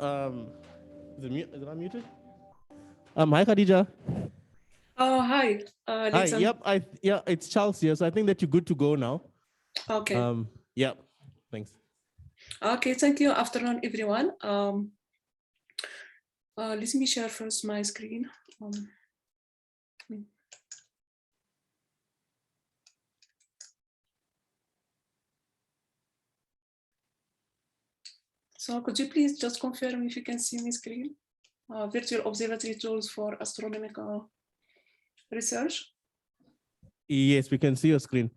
Is it unmuted? Hi, Khadija. Oh, hi. Hi. Yep. It's Charles here. So I think that you're good to go now. Okay. Yeah. Thanks. Okay. Thank you. Afternoon, everyone. Let me share first my screen. So could you please just confirm if you can see my screen? Virtual observatory tools for astronomical research. Yes, we can see your screen.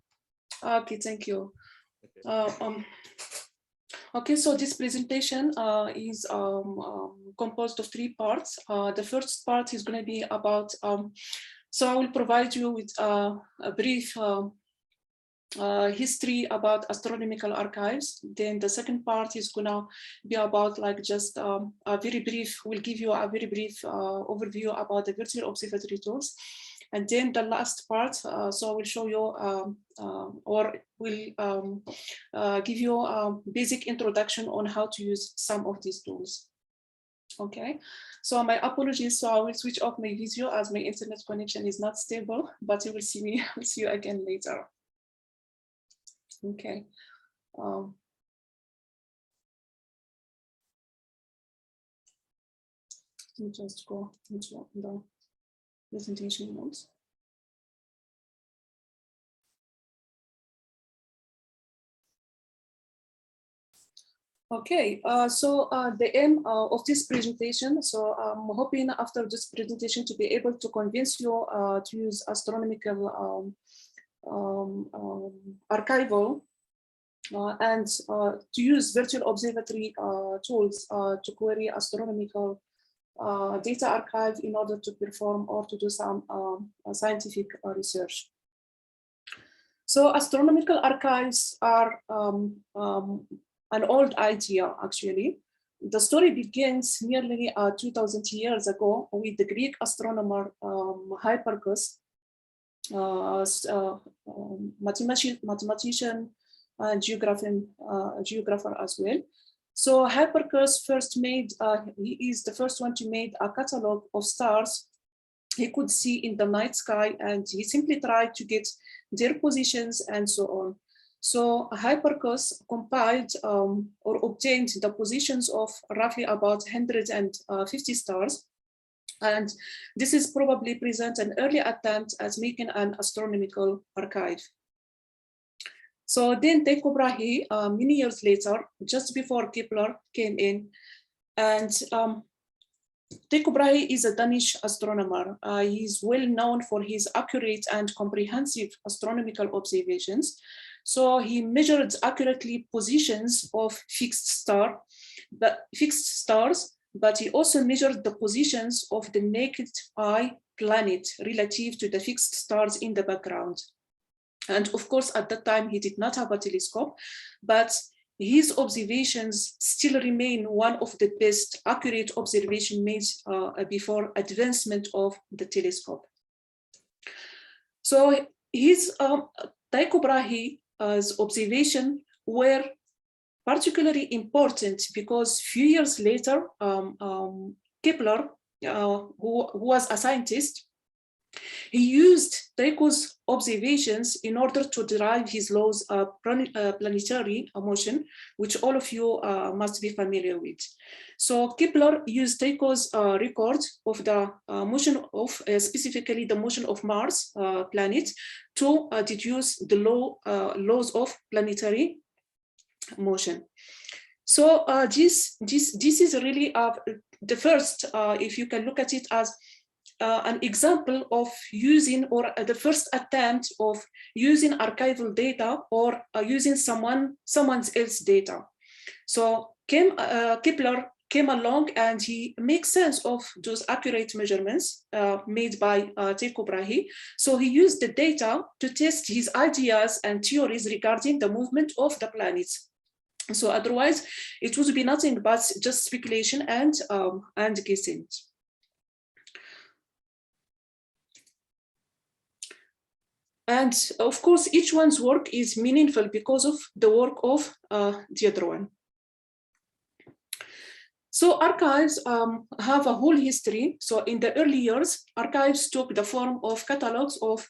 Okay, thank you. Okay, so this presentation is composed of 3 parts. The first part is going to be about, so I will provide you with a brief history about astronomical archives. Then the second part is gonna be about like just a very brief, we'll give you a very brief overview about the virtual observatory tools. And then the last part, so I will show you or will give you a basic introduction on how to use some of these tools. Okay, so my apologies. So I will switch off my video as my internet connection is not stable, but you will see me, I'll see you again later. Okay. Let me just go into the presentation notes. Okay, so the aim of this presentation, so I'm hoping after this presentation to be able to convince you to use astronomical archival and to use virtual observatory tools to query astronomical data archive in order to perform or to do some scientific research. So astronomical archives are an old idea, actually. The story begins nearly 2,000 years ago with the Greek astronomer Hipparchus, mathematician and geographer as well. So Hipparchus first made, he is the first one to make a catalog of stars he could see in the night sky, and he simply tried to get their positions and so on. So Hipparchus compiled or obtained the positions of roughly about 150 stars. And this is probably present an early attempt at making an astronomical archive. So then Tycho Brahe, many years later, just before Kepler came in, and Tycho Brahe is a Danish astronomer. He is well known for his accurate and comprehensive astronomical observations. So he measured accurately positions of fixed stars, but he also measured the positions of the naked eye planet relative to the fixed stars in the background. And of course, at that time, he did not have a telescope, but his observations still remain one of the best accurate observations made before advancement of the telescope. So his Tycho Brahe's observation were particularly important because few years later, Kepler, who was a scientist, he used Tycho's observations in order to derive his laws of planetary motion, which all of you must be familiar with. So Kepler used Tycho's record of the motion of, specifically the motion of Mars planet, to deduce the laws of planetary motion. So this is really the first, if you can look at it as an example of using, or the first attempt of using archival data or using someone else's data. So Kepler came along and he makes sense of those accurate measurements made by Tycho Brahe. So he used the data to test his ideas and theories regarding the movement of the planets. So otherwise, it would be nothing but just speculation and guessing. And of course, each one's work is meaningful because of the work of the other one. So archives have a whole history. So in the early years, archives took the form of catalogues of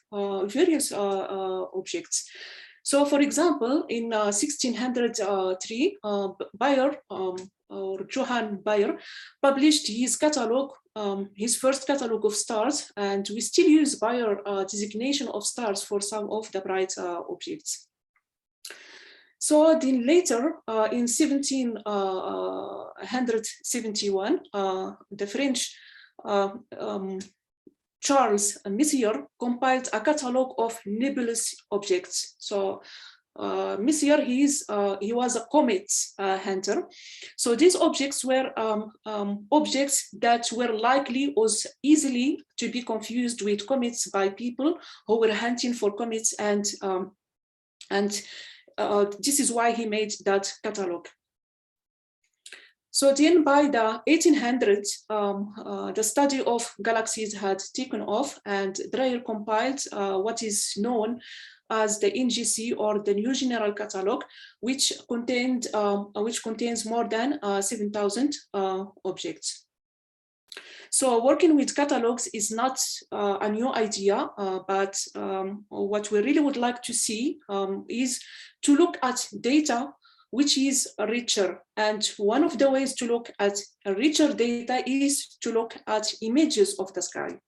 various objects. So for example, in 1603, Bayer, or Johann Bayer, published his catalog, his first catalog of stars, and we still use Bayer designation of stars for some of the bright objects. So then later, in 1771, the French Charles Messier compiled a catalog of nebulous objects. So Messier, he was a comet hunter. So these objects were objects that were likely or easily to be confused with comets by people who were hunting for comets, and this is why he made that catalog. So then by the 1800s, the study of galaxies had taken off, and Dreyer compiled what is known as the NGC, or the New General Catalog, which contains more than 7,000 objects. So working with catalogs is not a new idea, but what we really would like to see is to look at data which is richer. And one of the ways to look at richer data is to look at images of the sky.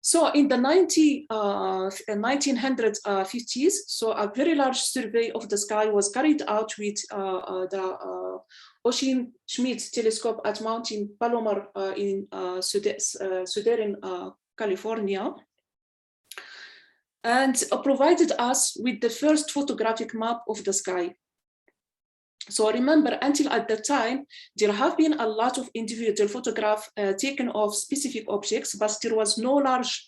So in the 1950s, so a very large survey of the sky was carried out with the Ocean-Schmidt telescope at Mountain Palomer in Southern California, and provided us with the first photographic map of the sky. So remember, until at that time, there have been a lot of individual photographs taken of specific objects, but there was no large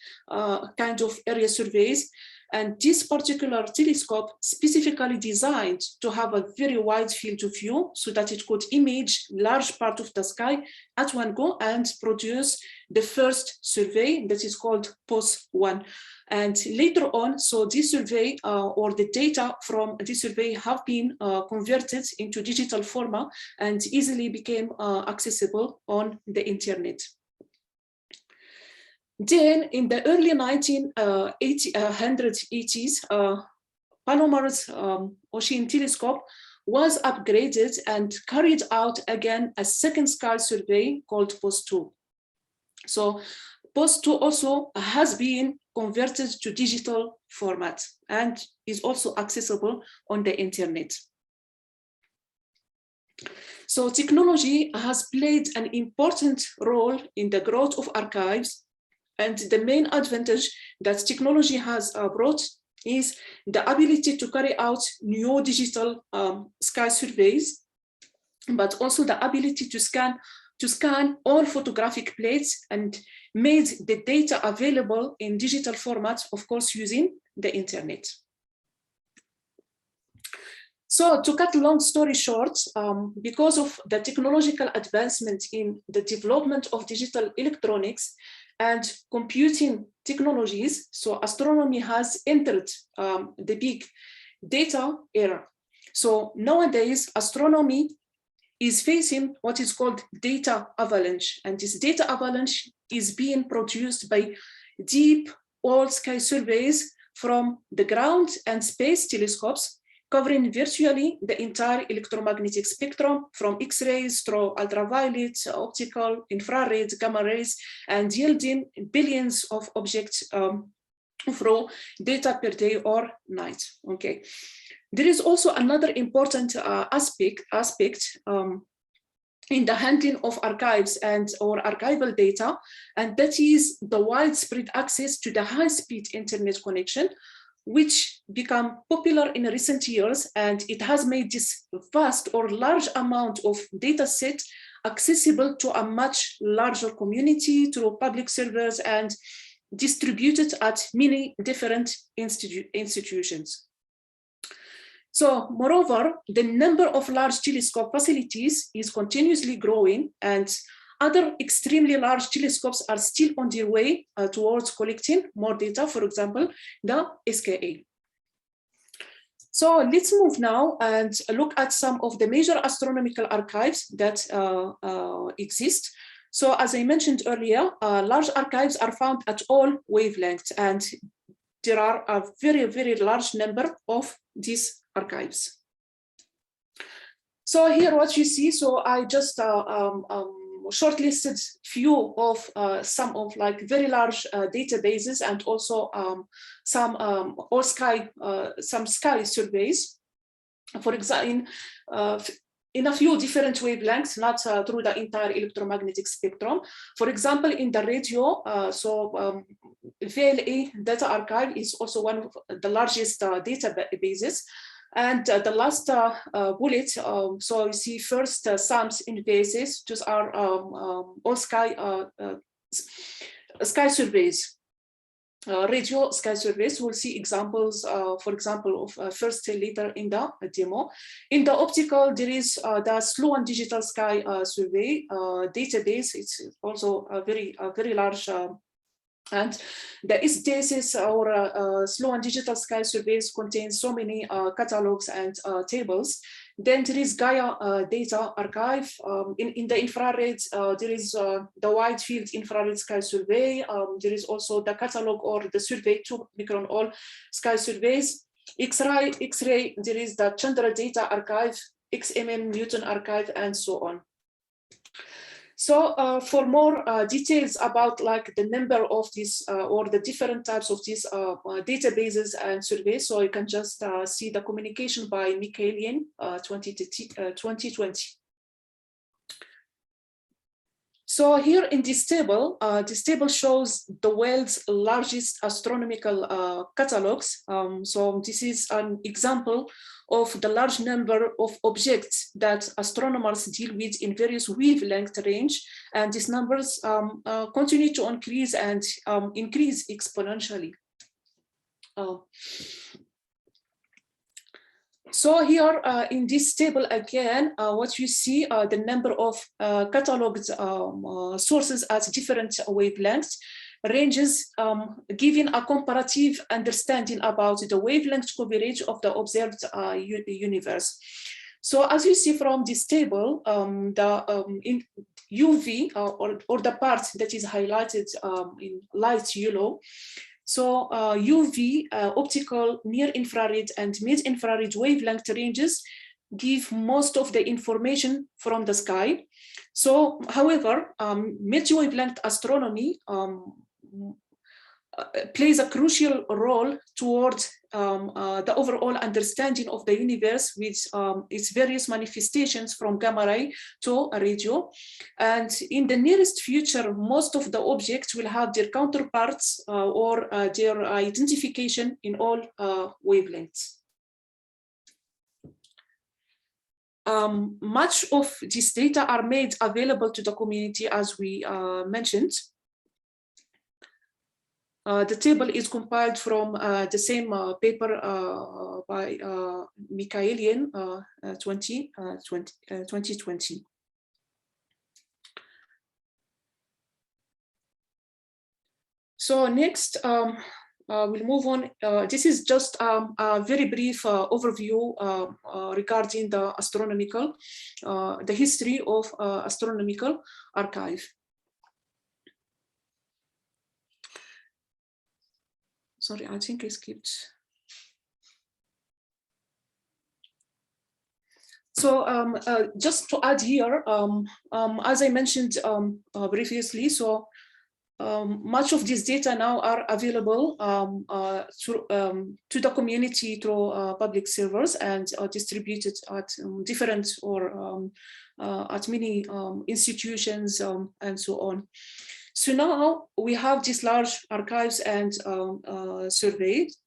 kind of area surveys. And this particular telescope specifically designed to have a very wide field of view so that it could image large part of the sky at one go and produce the first survey that is called POS-1. And later on, so this survey or the data from this survey have been converted into digital format and easily became accessible on the internet. Then in the early 1980s, Palomer's Ocean telescope was upgraded and carried out again a second sky survey called POS-2. So POS-2 also has been converted to digital format and is also accessible on the internet. So technology has played an important role in the growth of archives, and the main advantage that technology has brought is the ability to carry out new digital sky surveys, but also the ability to scan all photographic plates and made the data available in digital format, of course, using the internet. So to cut a long story short, because of the technological advancement in the development of digital electronics and computing technologies, so astronomy has entered the big data era. So nowadays, astronomy is facing what is called data avalanche. And this data avalanche is being produced by deep old sky surveys from the ground and space telescopes, covering virtually the entire electromagnetic spectrum from X-rays through ultraviolet, optical, infrared, gamma rays, and yielding billions of objects through data per day or night. Okay. There is also another important aspect in the handling of archives or archival data, and that is the widespread access to the high-speed internet connection, which become popular in recent years, and it has made this vast or large amount of data set accessible to a much larger community through public servers and distributed at many different institutions. So moreover, the number of large telescope facilities is continuously growing, and other extremely large telescopes are still on their way towards collecting more data, for example, the SKA. So let's move now and look at some of the major astronomical archives that exist. So as I mentioned earlier, large archives are found at all wavelengths, and there are a very, very large number of these archives. So here what you see, so I just shortlisted few of some of like very large databases, and also some sky surveys. For example, in a few different wavelengths, not through the entire electromagnetic spectrum. For example, in the radio, VLA Data Archive is also one of the largest databases. And the last bullet, so you see first SAMs in VSS, those are all sky surveys. Radio sky surveys, we'll see examples, for example, of first later in the demo. In the optical, there is the slow and digital sky survey database. It's also a very large, and the SDSS or slow and digital sky surveys contain so many catalogs and tables. Then there is Gaia Data Archive. In the infrared, there is the wide field infrared sky survey. There is also the catalog or the survey 2 micron all sky surveys. X-ray, there is the Chandra Data Archive, XMM Newton Archive, and so on. So for more details about like the number of these or the different types of these databases and surveys, so you can just see the communication by Michaelian 2020. So here in this table shows the world's largest astronomical catalogs. So this is an example of the large number of objects that astronomers deal with in various wavelength range, and these numbers continue to increase and increase exponentially. So here in this table again, what you see are the number of cataloged sources at different wavelengths, ranges giving a comparative understanding about the wavelength coverage of the observed universe. So as you see from this table, in UV or the part that is highlighted in light yellow, so UV, optical, near-infrared, and mid-infrared wavelength ranges give most of the information from the sky. So, however, mid-wavelength astronomy plays a crucial role towards the overall understanding of the universe with its various manifestations from gamma ray to radio. And in the nearest future, most of the objects will have their counterparts or their identification in all wavelengths. Much of this data are made available to the community, as we mentioned. The table is compiled from the same paper by Michaelian 2020. So next, we'll move on. This is just a very brief overview regarding the astronomical, the history of astronomical archive. Sorry, I think I skipped. So just to add here, as I mentioned previously, so much of this data now are available to the community through public servers and are distributed at different or at many institutions and so on. So now we have these large archives and surveys.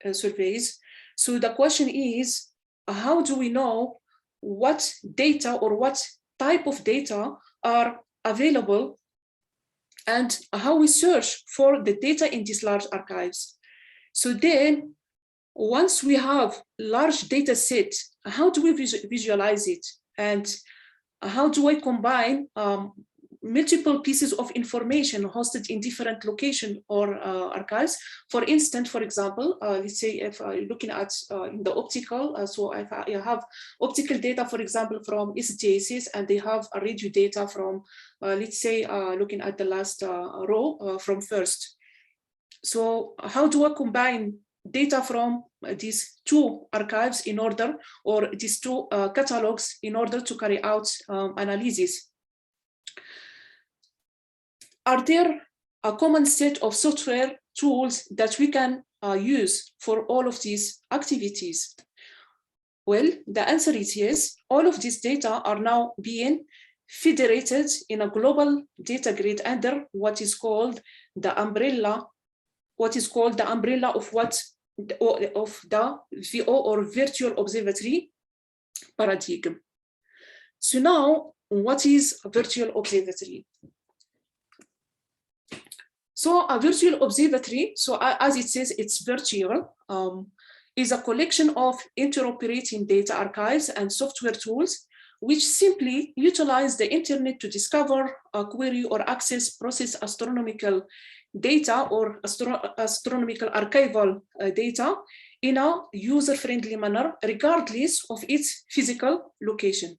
So the question is, how do we know what data or what type of data are available, and how we search for the data in these large archives? So then, once we have large data set, how do we visualize it? And how do I combine multiple pieces of information hosted in different location or archives. For instance, for example, let's say if looking at in the optical, so if I have optical data, for example, from SJSs, and they have a radio data from, let's say, looking at the last row from first. So how do I combine data from these two archives in order, or these two catalogs in order to carry out analysis? Are there a common set of software tools that we can use for all of these activities? Well, the answer is yes. All of these data are now being federated in a global data grid under what is called the umbrella, of the VO or virtual observatory paradigm. So now, what is a virtual observatory? So a virtual observatory, so as it says, it's virtual, is a collection of interoperating data archives and software tools which simply utilize the internet to discover, query, or access, process astronomical data or astronomical archival data in a user-friendly manner, regardless of its physical location.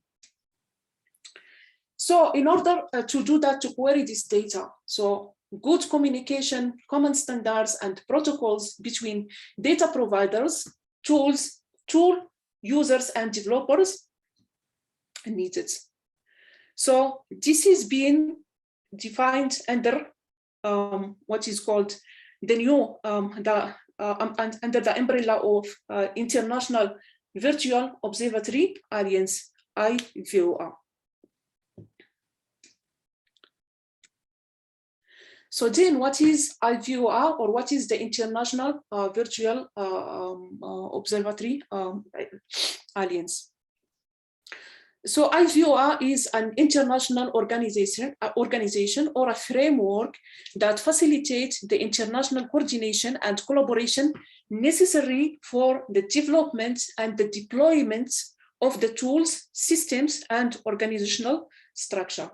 So in order to do that, to query this data, so good communication, common standards, and protocols between data providers, tool users, and developers needed. So this is being defined under what is called the new, under the umbrella of International Virtual Observatory Alliance, IVOA. So then what is IVOA, or what is the International Virtual Observatory Alliance? So IVOA is an international organization or a framework that facilitates the international coordination and collaboration necessary for the development and the deployment of the tools, systems, and organizational structure.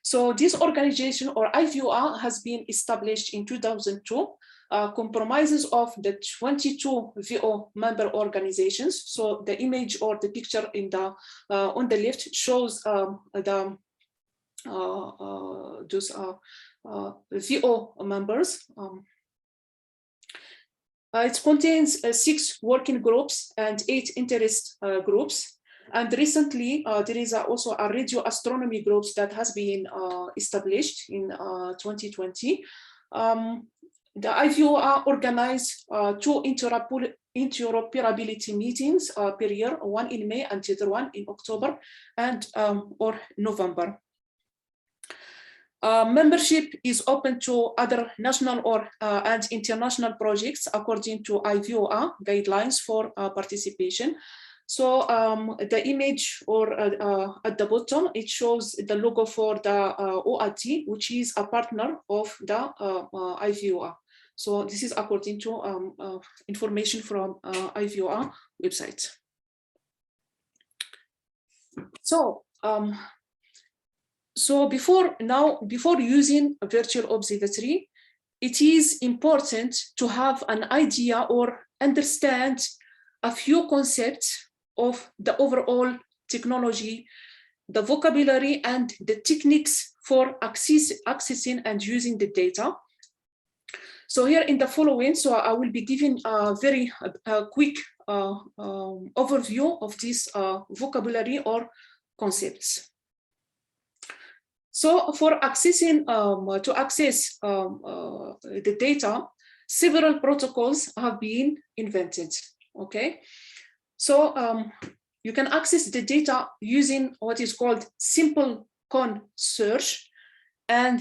So this organization, or IVOA, has been established in 2002, comprises of the 22 VO member organizations. So the image or the picture in the on the left shows those VO members. It contains 6 working groups and 8 interest groups. And recently, there is also a radio astronomy group that has been established in 2020. The IVOA organized 2 interoperability meetings per year, one in May and the other one in October and or November. Membership is open to other national or and international projects according to IVOA guidelines for participation. So the image, or at the bottom, it shows the logo for the OAT, which is a partner of the IVOA. So this is according to information from IVOA website. So before using a virtual observatory, it is important to have an idea or understand a few concepts of the overall technology, the vocabulary, and the techniques for accessing and using the data. So here in the following, so I will be giving a very quick overview of this vocabulary or concepts. So for accessing, to access the data, several protocols have been invented, okay? So you can access the data using what is called simple con search, and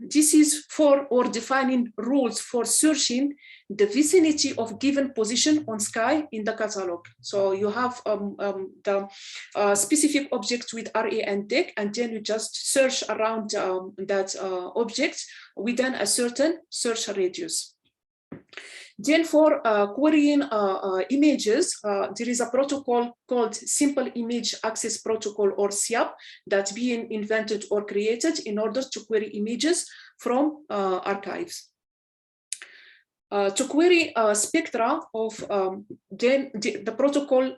this is for or defining rules for searching the vicinity of given position on sky in the catalog. So you have the specific object with RA and DEC, and then you just search around that object within a certain search radius. Then for querying images, there is a protocol called Simple Image Access Protocol, or SIAP, that's being invented or created in order to query images from archives. To query spectra of then the protocol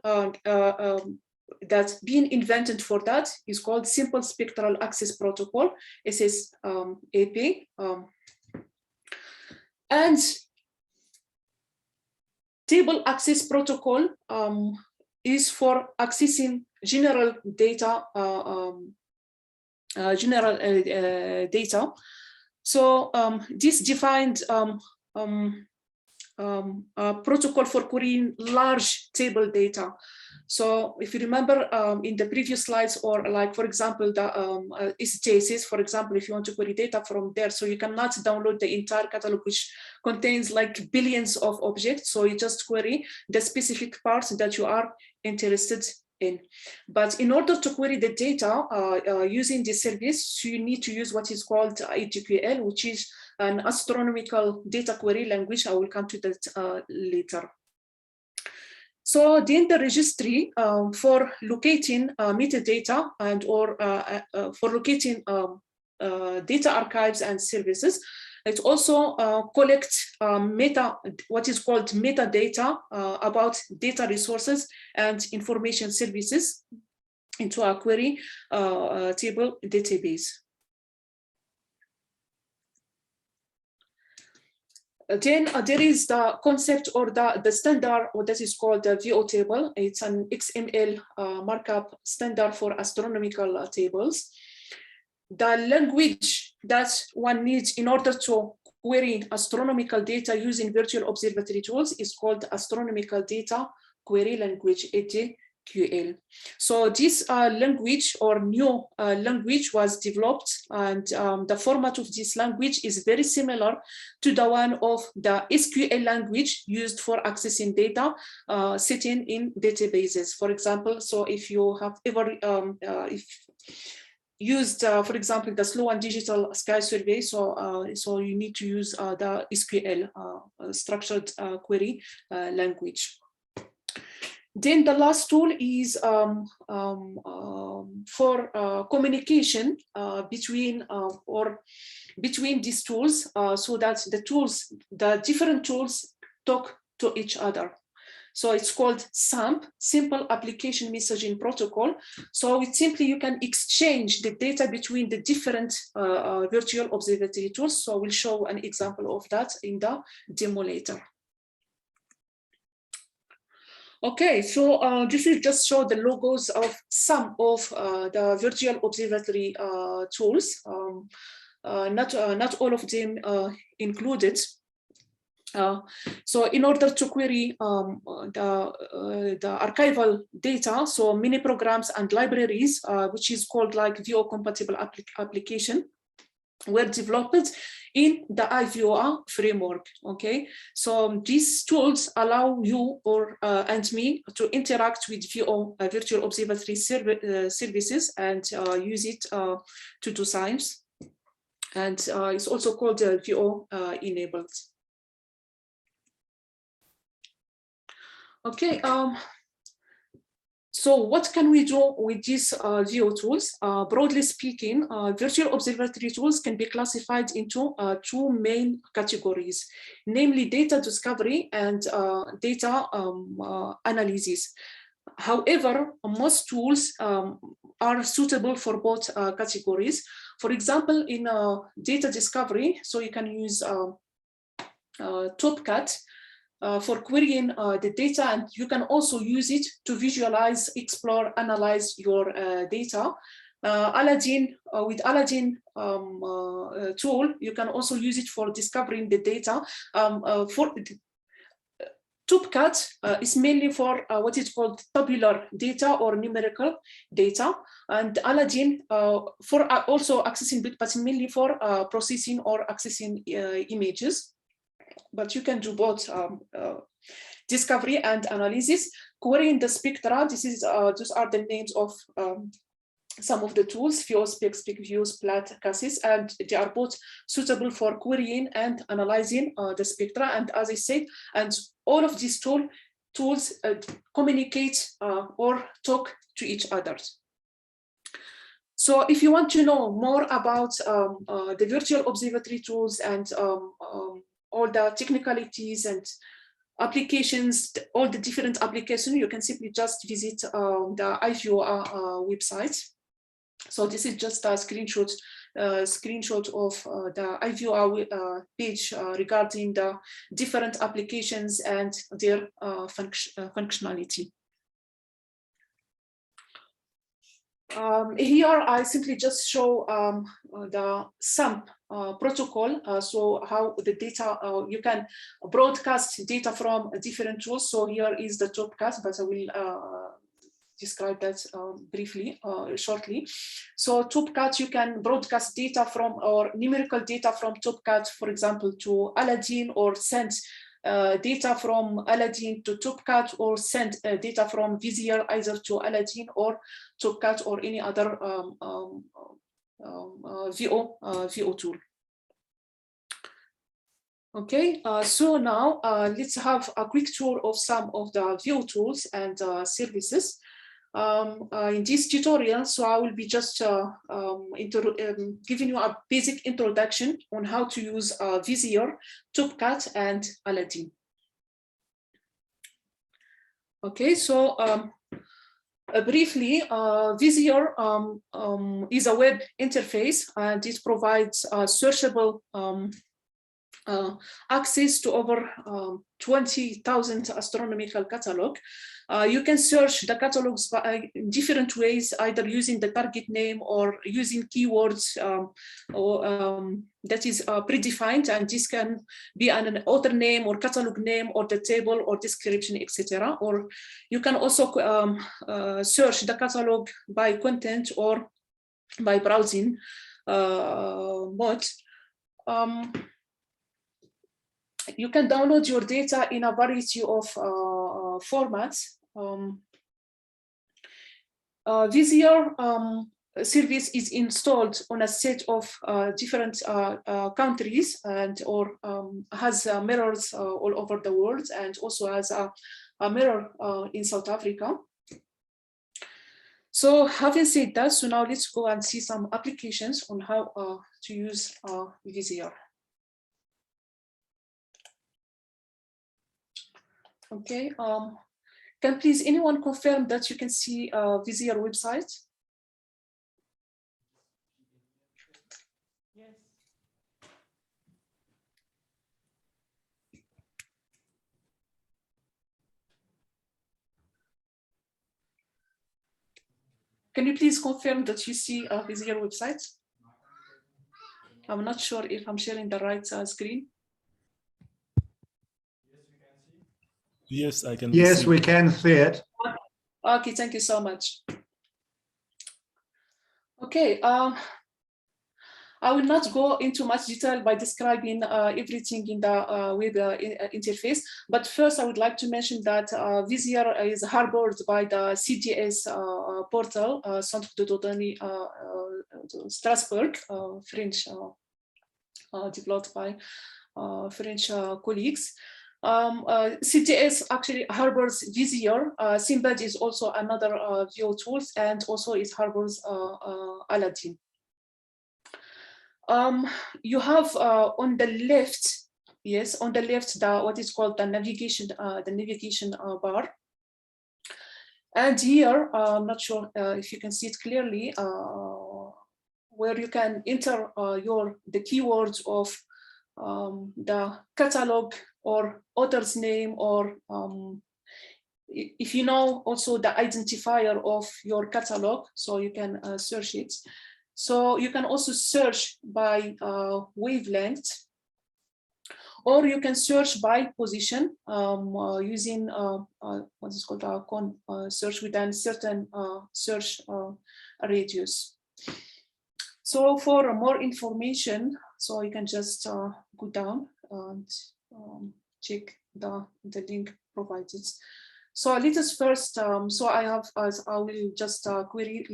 that's being invented for that is called Simple Spectral Access Protocol, SSAP. And Table Access Protocol is for accessing general data, data. So this defined a protocol for querying large table data. So if you remember in the previous slides, or like, for example, the SJSs, for example, if you want to query data from there, so you cannot download the entire catalog, which contains like billions of objects. So you just query the specific parts that you are interested in. But in order to query the data using this service, you need to use what is called ATQL, which is an astronomical data query language. I will come to that later. So then the registry for locating metadata and or for locating data archives and services, it also collects what is called metadata about data resources and information services into a query table database. Then there is the concept or the standard, or that is called the VO table. It's an XML markup standard for astronomical tables. The language that one needs in order to query astronomical data using virtual observatory tools is called Astronomical Data Query Language, ATQL. So this language or new language was developed, and the format of this language is very similar to the one of the SQL language used for accessing data sitting in databases. For example, so if you have ever used, for example, the Slow and Digital Sky Survey, so you need to use the SQL structured query language. Then the last tool is for communication between these tools, so that the different tools talk to each other. So it's called SAMP, Simple Application Messaging Protocol. So it's simply you can exchange the data between the different virtual observatory tools. So we'll show an example of that in the demo later. Okay, so this is just show the logos of some of the virtual observatory tools, not all of them included. So in order to query the archival data, so many programs and libraries, which is called like VO compatible application, were developed in the IVOR framework. Okay, so these tools allow you or and me to interact with VO virtual observatory services and use it to do science, and it's also called VO enabled. Okay, so what can we do with these VO tools? Broadly speaking, virtual observatory tools can be classified into two main categories, namely data discovery and data analysis. However, most tools are suitable for both categories. For example, in data discovery, so you can use Topcat for querying the data, and you can also use it to visualize, explore, analyze your data. Aladdin, with Aladdin tool, you can also use it for discovering the data. For Topcat is mainly for what is called tabular data or numerical data, and Aladdin for also accessing, but mainly for processing or accessing images. But you can do both discovery and analysis. Querying the spectra, these are the names of some of the tools, VOSPX, PIC-VIEWS, PLAT, CASIS, and they are both suitable for querying and analyzing the spectra. And as I said, and all of these tools communicate or talk to each other. So if you want to know more about the virtual observatory tools and all the technicalities and applications, all the different applications, you can simply just visit the IVIER website. So this is just a screenshot of the IVIER page regarding the different applications and their functionality. Here I simply just show the SAMP protocol, so how the data, you can broadcast data from different tools. So here is the Topcat, but I will describe that briefly, shortly. So Topcat, you can broadcast data from, or numerical data from Topcat, for example, to Aladdin, or send data from Aladdin to Topcat, or send data from VIZIER either to Aladdin or Topcat or any other VO tool. Okay, so now let's have a quick tour of some of the VO tools and services. In this tutorial, so I will be just giving you a basic introduction on how to use VIZIER, Topcat, and Aladdin. Okay, so briefly, VIZIER is a web interface, and it provides searchable access to over 20,000 astronomical catalogs. You can search the catalogs by different ways, either using the target name or using keywords that is predefined, and this can be an author name or catalog name or the table or description, etc. Or you can also search the catalog by content or by browsing mode. You can download your data in a variety of formats. VIZIER service is installed on a set of different countries, and or has mirrors all over the world, and also has a mirror in South Africa. So having said that, so now let's go and see some applications on how to use VIZIER. Okay, can please anyone confirm that you can see VIZIER website? Yes. Can you please confirm that you see VIZIER website? I'm not sure if I'm sharing the right screen. Yes, I can. Yes, we can see it. Okay, thank you so much. Okay, I will not go into much detail by describing everything in the web interface, but first I would like to mention that VIZIER is harbored by the CDS portal, Centre de Données Strasbourg, French, developed by French colleagues. CDS actually harbors VIZIER. Simbad is also another VO tool, and also it harbors Aladdin. You have on the left, yes, on the left, what is called the navigation bar. And here, I'm not sure if you can see it clearly, where you can enter the keywords of the catalog or author's name, or if you know also the identifier of your catalog, so you can search it. So you can also search by wavelength, or you can search by position using what is called a search within certain search radius. So for more information, so you can just go down and check the link provided. So let us first, so I will just query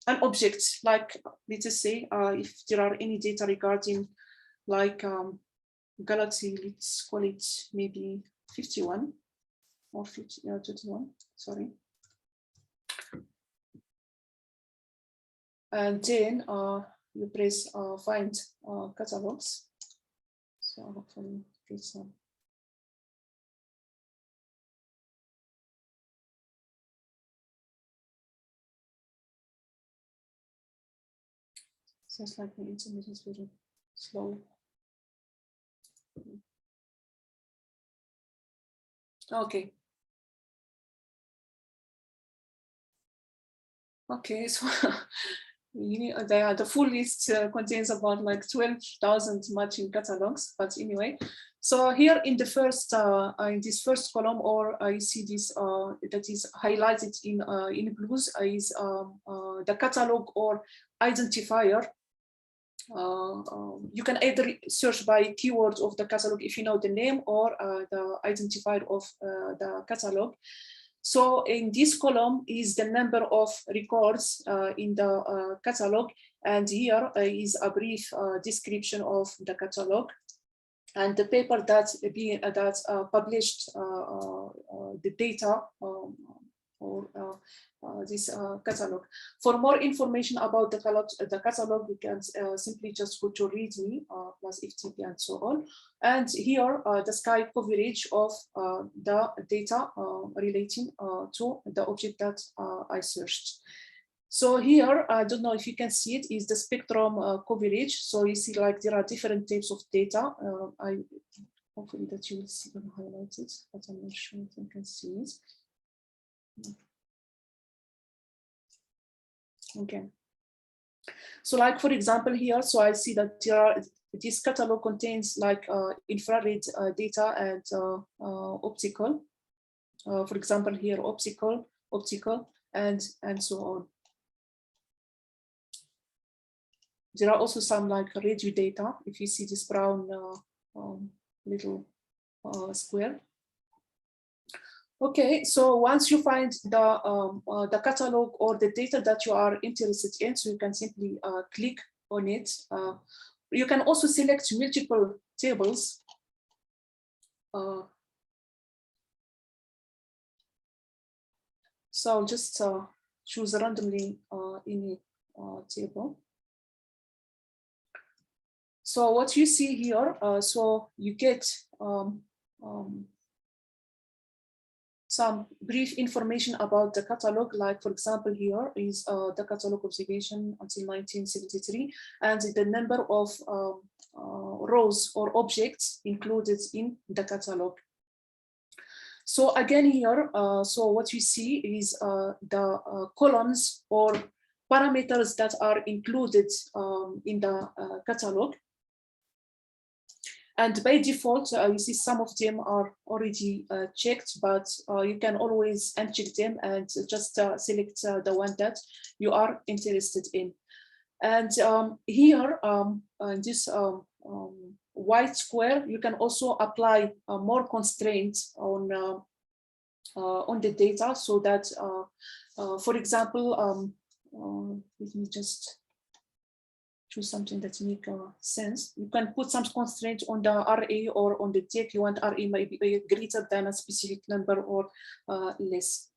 an object, like let us say if there are any data regarding like galaxy, let's call it maybe 51 or 21, sorry. And then you press find catalogs. So hopefully get some. Sounds like my internet is very slow. Okay. Okay, so the full list contains about like 12,000 matching catalogs. But anyway, so here in the first in this first column, or you see this that is highlighted in blues is the catalog or identifier. You can either search by keywords of the catalog if you know the name, or the identifier of the catalog. So in this column is the number of records in the catalog, and here is a brief description of the catalog and the paper that published the data or this catalog. For more information about the catalog, you can simply just go to README plus FTP and so on. And here, the sky coverage of the data relating to the object that I searched. So here, I don't know if you can see it, is the spectrum coverage. So you see like there are different types of data. Hopefully that you will see them highlighted, but I'm not sure if you can see it. Okay. So like, for example, here, so I see that this catalog contains like infrared data and optical. For example, here, optical, and so on. There are also some like radio data, if you see this brown little square. Okay, so once you find the catalog or the data that you are interested in, so you can simply click on it. You can also select multiple tables. So I'll just choose randomly any table. So what you see here, so you get some brief information about the catalog, like for example, here is the catalog observation until 1973, and the number of rows or objects included in the catalog. So again here, so what you see is the columns or parameters that are included in the catalog. And by default, you see some of them are already checked, but you can always uncheck them and just select the one that you are interested in. And here, in this white square, you can also apply more constraints on the data, so that, for example, let me just choose something that makes sense. You can put some constraint on the RA or on the tech. You want RA maybe greater than a specific number or less.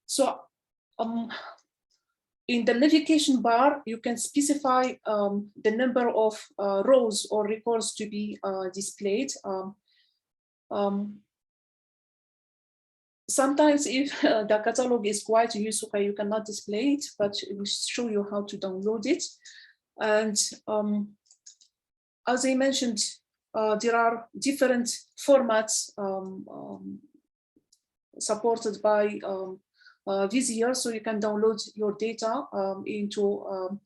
So in the navigation bar, you can specify the number of rows or records to be displayed. Sometimes if the catalog is quite useful, you cannot display it, but it will show you how to download it. And as I mentioned, there are different formats supported by VIZIER, so you can download your data into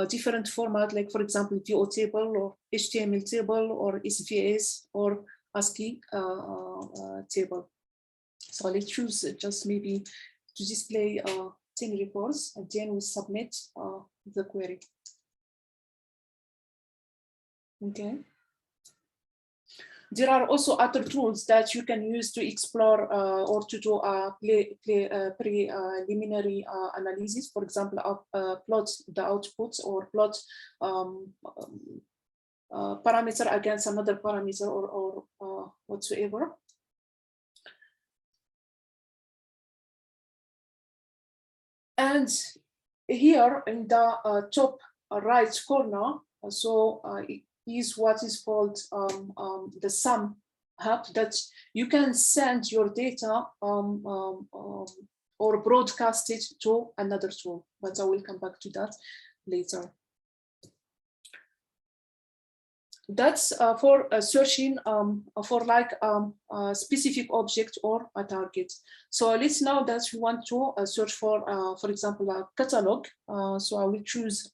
different format, like for example, VO table or HTML table or SVS or ASCII table. So let's choose just maybe to display 10 records, and then we submit the query. Okay. There are also other tools that you can use to explore or to do a preliminary analysis. For example, plot the outputs or plot parameter against another parameter or whatsoever. And here in the top right corner, so is what is called the SUM hub, that you can send your data or broadcast it to another tool, but I will come back to that later. That's for searching for like a specific object or a target. So let's now that we want to search for example, a catalog. So I will choose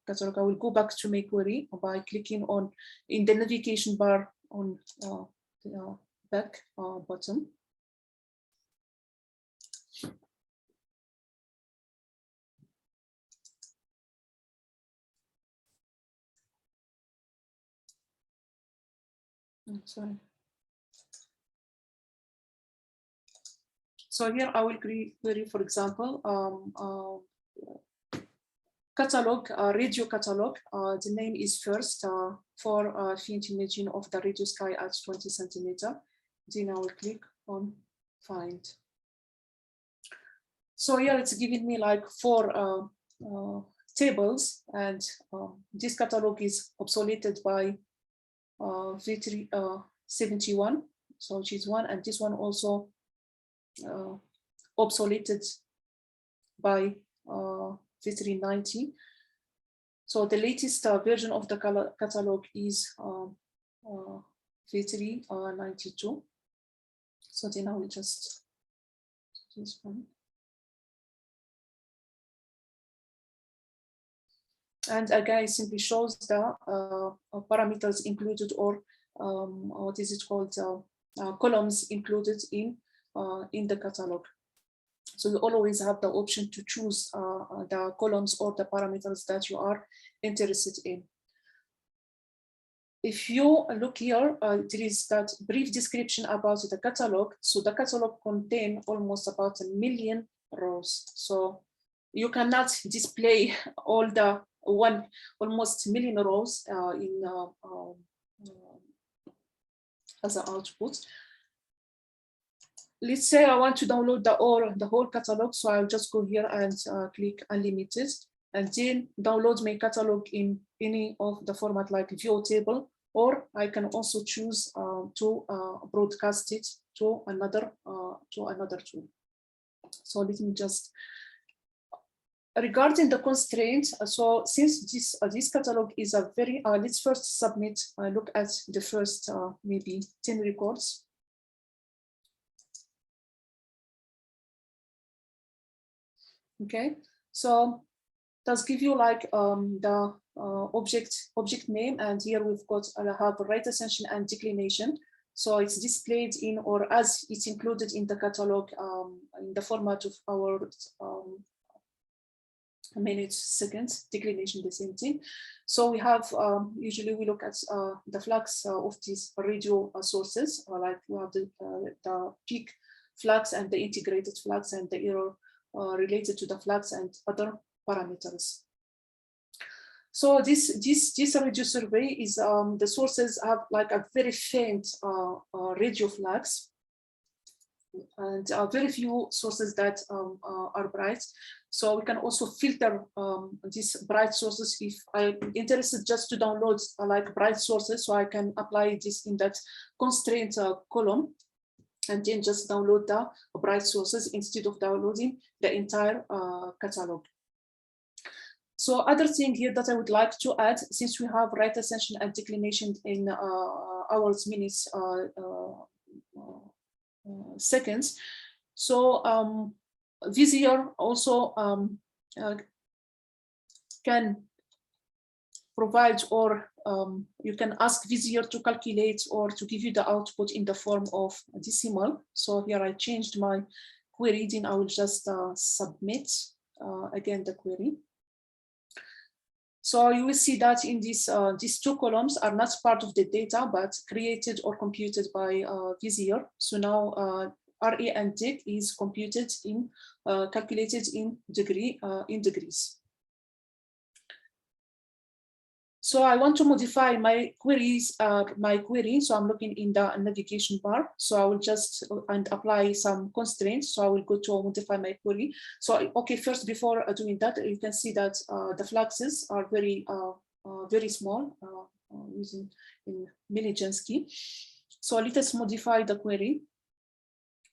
catalog. I will go back to my query by clicking on in the navigation bar on the back button. Sorry. So here I will query, for example, catalog, radio catalog. The name is first for field imaging of the radio sky at 20 centimeter. Then I will click on find. So here it's giving me like 4 tables, and this catalog is obsoleted by V371, so which is 1, and this one also obsoleted by V390. So the latest version of the catalog is V392. So then I will just this one. And again, it simply shows the parameters included, or what is it called, columns included in the catalog. So you always have the option to choose the columns or the parameters that you are interested in. If you look here, there is that brief description about the catalog. So the catalog contains almost about 1 million rows. So you cannot display all the almost 1 million rows as an output. Let's say I want to download the whole catalog, so I'll just go here and click Unlimited, and then download my catalog in any of the format like VO table, or I can also choose to broadcast it to another tool. So let me just. Regarding the constraints, so since this catalog is a very, let's first submit, look at the first maybe 10 records. Okay, so does give you like the object name, and here we've got have right ascension and declination. So it's displayed in, or as it's included in the catalog in the format of our minutes, seconds, declination, the same thing. So we have, usually we look at the flux of these radio sources, like we have the peak flux and the integrated flux and the error related to the flux and other parameters. So this radio survey is, the sources have like a very faint radio flux, and very few sources that are bright. So we can also filter these bright sources if I'm interested just to download like bright sources. So I can apply this in that constraint column, and then just download the bright sources instead of downloading the entire catalog. So other thing here that I would like to add, since we have right ascension and declination in hours, minutes, seconds. So VIZIER also can provide, or you can ask VIZIER to calculate or to give you the output in the form of decimal. So here I changed my query, then I will just submit again the query. So you will see that in these two columns are not part of the data, but created or computed by VIZIER. So now RA and DIC is computed in, calculated in degrees. So I want to modify my queries, so I'm looking in the navigation bar. So I will just and apply some constraints. So I will go to modify my query. So, okay, first before doing that, you can see that the fluxes are very small, using in Millijansky. So let us modify the query.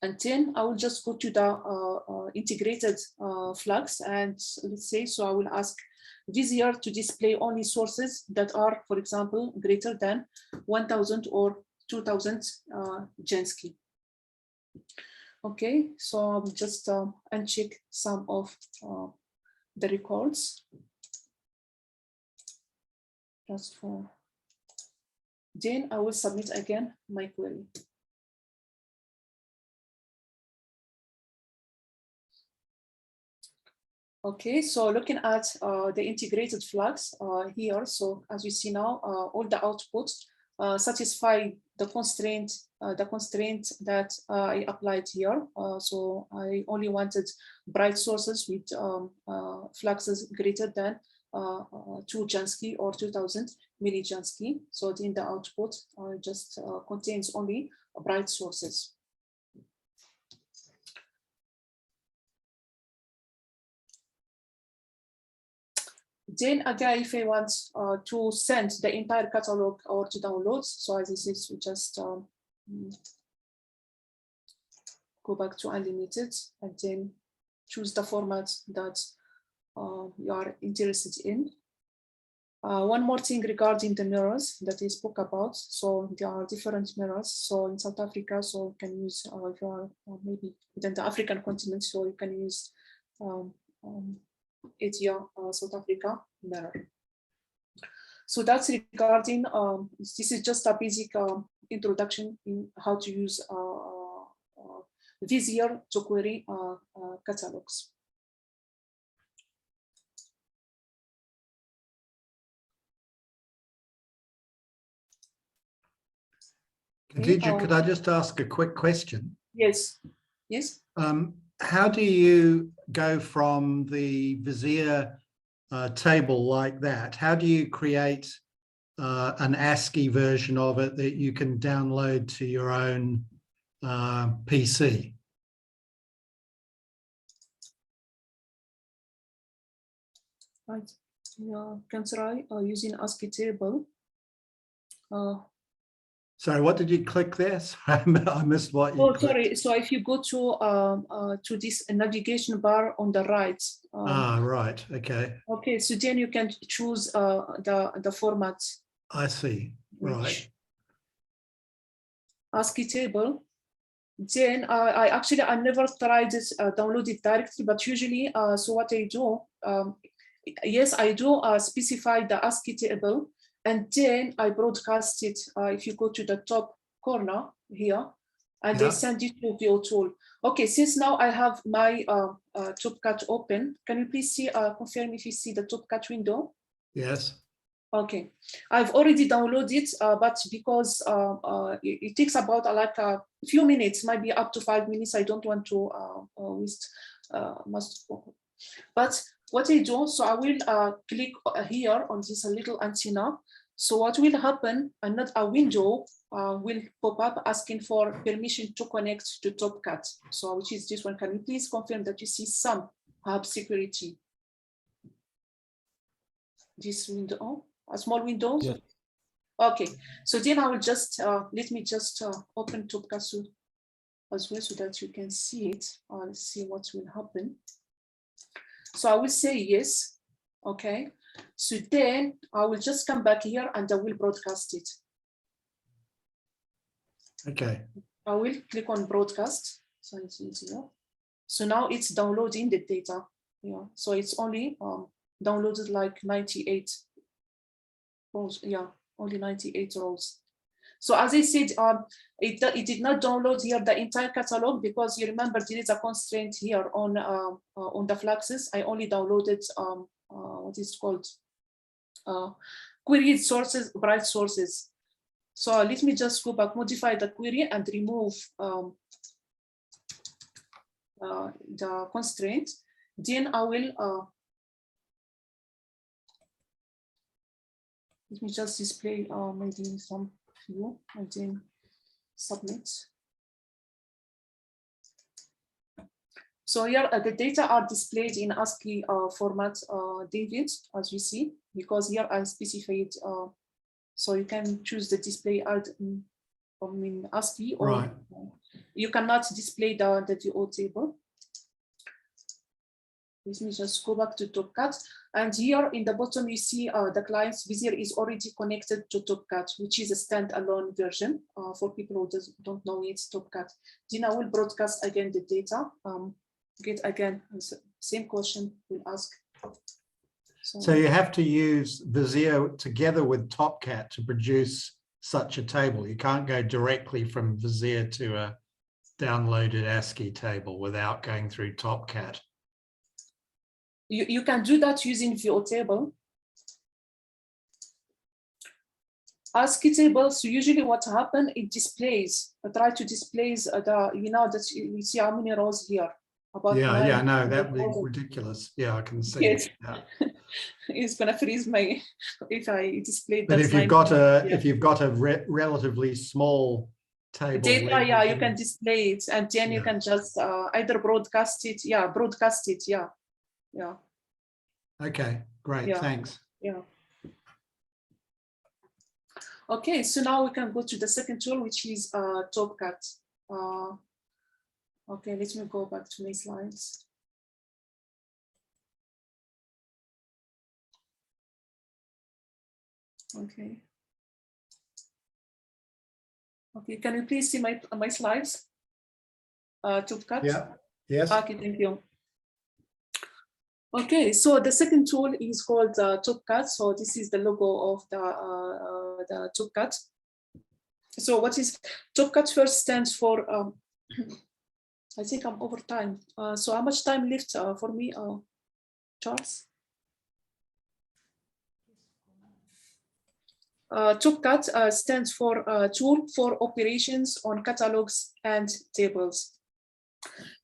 And then I will just go to the integrated flux, and let's say, so I will ask VIZIER to display only sources that are, for example, greater than 1000 or 2000 Jansky. Okay, so I'll just uncheck some of the records. Just for then I will submit again my query. Okay, so looking at the integrated flux here, so as you see now, all the outputs satisfy the constraint that I applied here. So I only wanted bright sources with fluxes greater than 2 Jansky or 2000 millijansky. So then the output just contains only bright sources. Then again, if I want to send the entire catalog or to download, so as this is, we just go back to unlimited and then choose the format that you are interested in. One more thing regarding the mirrors that I spoke about. So there are different mirrors. So in South Africa, so you can use, if you are maybe within the African continent, so you can use Asia, South Africa mirror. So that's regarding, this is just a basic introduction in how to use VIZIER to query catalogs. Could I just ask a quick question? Yes, yes. How do you go from the VIZIER table like that? How do you create an ASCII version of it that you can download to your own PC? Right. Yeah, can try using ASCII table. Sorry, what did you click there? Sorry, I missed what you clicked. Sorry. So if you go to this navigation bar on the right. Right. Okay. Okay, so then you can choose the format. I see. Right. ASCII table. Then I never tried it, download it directly, but usually, so what I do, yes, I do specify the ASCII table, and then I broadcast it. If you go to the top corner here, and I send it to VO tool. Okay, since now I have my Topcat open, can you please see, confirm if you see the Topcat window? Yes. Okay, I've already downloaded, but because it takes about like a few minutes, might be up to 5 minutes. I don't want to waste much. But what I do, so I will click here on this little antenna. So what will happen, a window will pop up asking for permission to connect to Topcat. So which is this one. Can you please confirm that you see some hub security? This window, a small window? Yes. Okay, so then I will just, let me just open Topcat as well so that you can see it. Let's see what will happen. So I will say yes, okay. So then I will just come back here and I will broadcast it. Okay. I will click on broadcast. So it's easier. So now it's downloading the data. Yeah, so it's only downloaded like 98 rows. Yeah, only 98 rows. So as I said, it did not download here the entire catalog because you remember there is a constraint here on the fluxes. I only downloaded what is called queried sources, bright sources. So let me just go back, modify the query and remove the constraint. Then I will, let me just display maybe some view and then submit. So here the data are displayed in ASCII format, David, as you see, because here I specified, so you can choose the display art in ASCII, or Right. you cannot display the VO table. Let me just go back to Topcat. And here in the bottom, you see the client's VIZIER is already connected to Topcat, which is a standalone version for people who don't know it's Topcat. Then I will broadcast again the data. Get again, same question we'll ask. So you have to use VIZIER together with Topcat to produce such a table. You can't go directly from VIZIER to a downloaded ASCII table without going through Topcat. You can do that using VO table. ASCII tables, usually what happens, it displays, try to display the, that you see how many rows here. About yeah, no, that would be ridiculous. Yeah, I can see. Yes. Yeah. It's gonna freeze my, if I display. But if you've got a relatively small table data, yeah, you can display it, and then you can just either broadcast it. Yeah, broadcast it. Yeah. Yeah. Okay, great. Thanks. Yeah. Okay, so now we can go to the second tool, which is Topcat. Okay, let me go back to my slides. Okay. Okay, can you please see my slides? Topcat? Yeah. Yes. Okay, thank you. Okay, so the second tool is called Topcat. So this is the logo of the Topcat. So what is Topcat? First stands for, I think I'm over time. So how much time left for me, Charles? Topcat stands for Tool for Operations on Catalogs and Tables.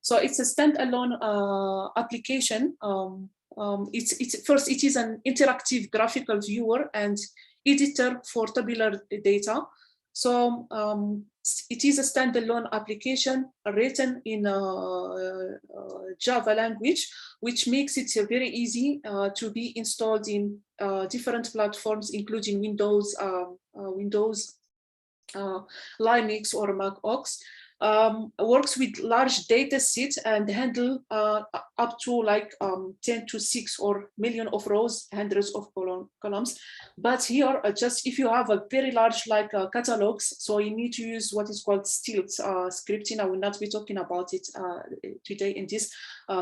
So it's a standalone application. It is an interactive graphical viewer and editor for tabular data. So it is a standalone application written in Java language, which makes it very easy to be installed in different platforms, including Windows, Linux, or Mac OS. Works with large data sets and handle up to like 10 to 6 or million of rows, hundreds of columns. But here, just if you have a very large like catalogs, so you need to use what is called stealth scripting. I will not be talking about it today in this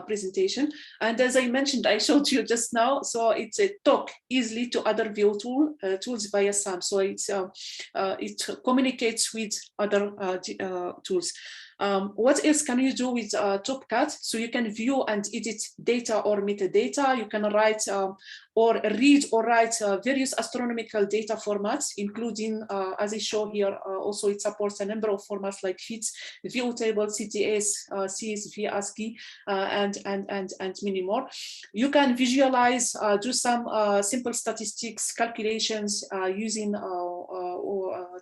presentation. And as I mentioned, I showed you just now, so it's a talk easily to other VO tools via SAM. So it's it communicates with other tools. What else can you do with Topcat? So you can view and edit data or metadata. You can write or read or write various astronomical data formats, including, as I show here, also it supports a number of formats like FITS, VO table, CTS, CSV, ASCII, and many more. You can visualize, do some simple statistics calculations using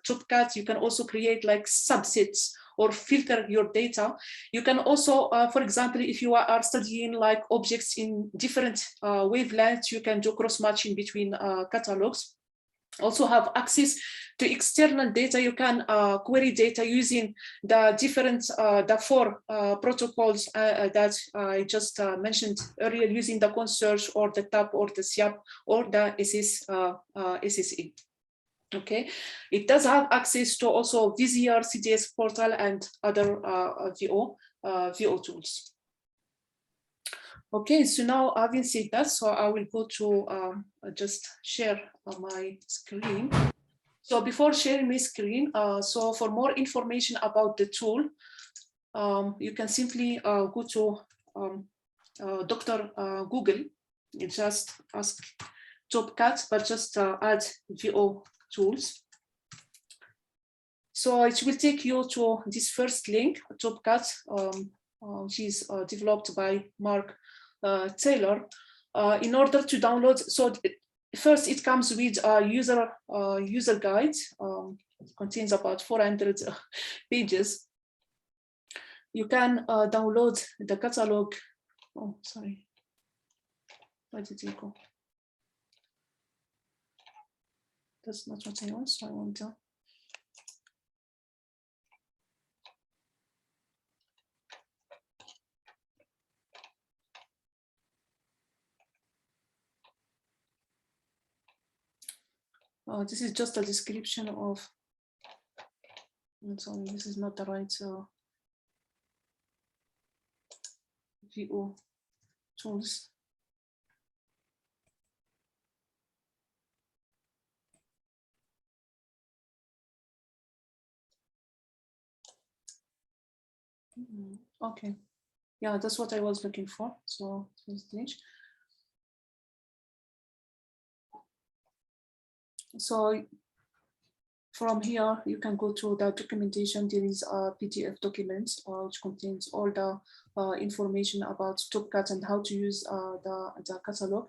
Topcat. You can also create like subsets or filter your data. You can also, for example, if you are studying like objects in different wavelengths, you can do cross-matching between catalogs. Also have access to external data. You can query data using the different, the 4 protocols that I just mentioned earlier, using the Concierge or the TAP or the SIAP or the SSE. Okay, it does have access to also VIZIER, CDS portal, and other VO tools. Okay, so now having said that, so I will go to just share my screen. So before sharing my screen, so for more information about the tool, you can simply go to Dr. Google. You just ask Topcat, but just add VO tools. So it will take you to this first link, Topcat, which is developed by Mark Taylor. In order to download, so first it comes with a user guide. It contains about 400 pages. You can download the catalog. Oh, sorry. Where did it go? That's not what I want, so I want to. This is just a description of. So this is not the right VO tools. Okay, yeah, that's what I was looking for. So from here, you can go to the documentation. There is a PDF document which contains all the information about Topcat and how to use the catalog.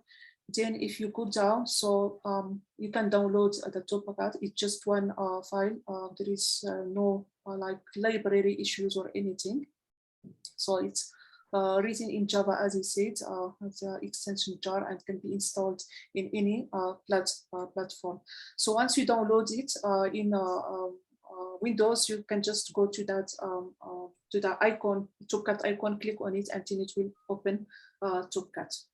Then if you go down, so you can download the Topcat. It's just one file. There is no like library issues or anything. So it's written in Java, as I said, the extension jar, and can be installed in any platform. So once you download it in Windows, you can just go to that to the icon, Topcat icon, click on it, and then it will open Topcat.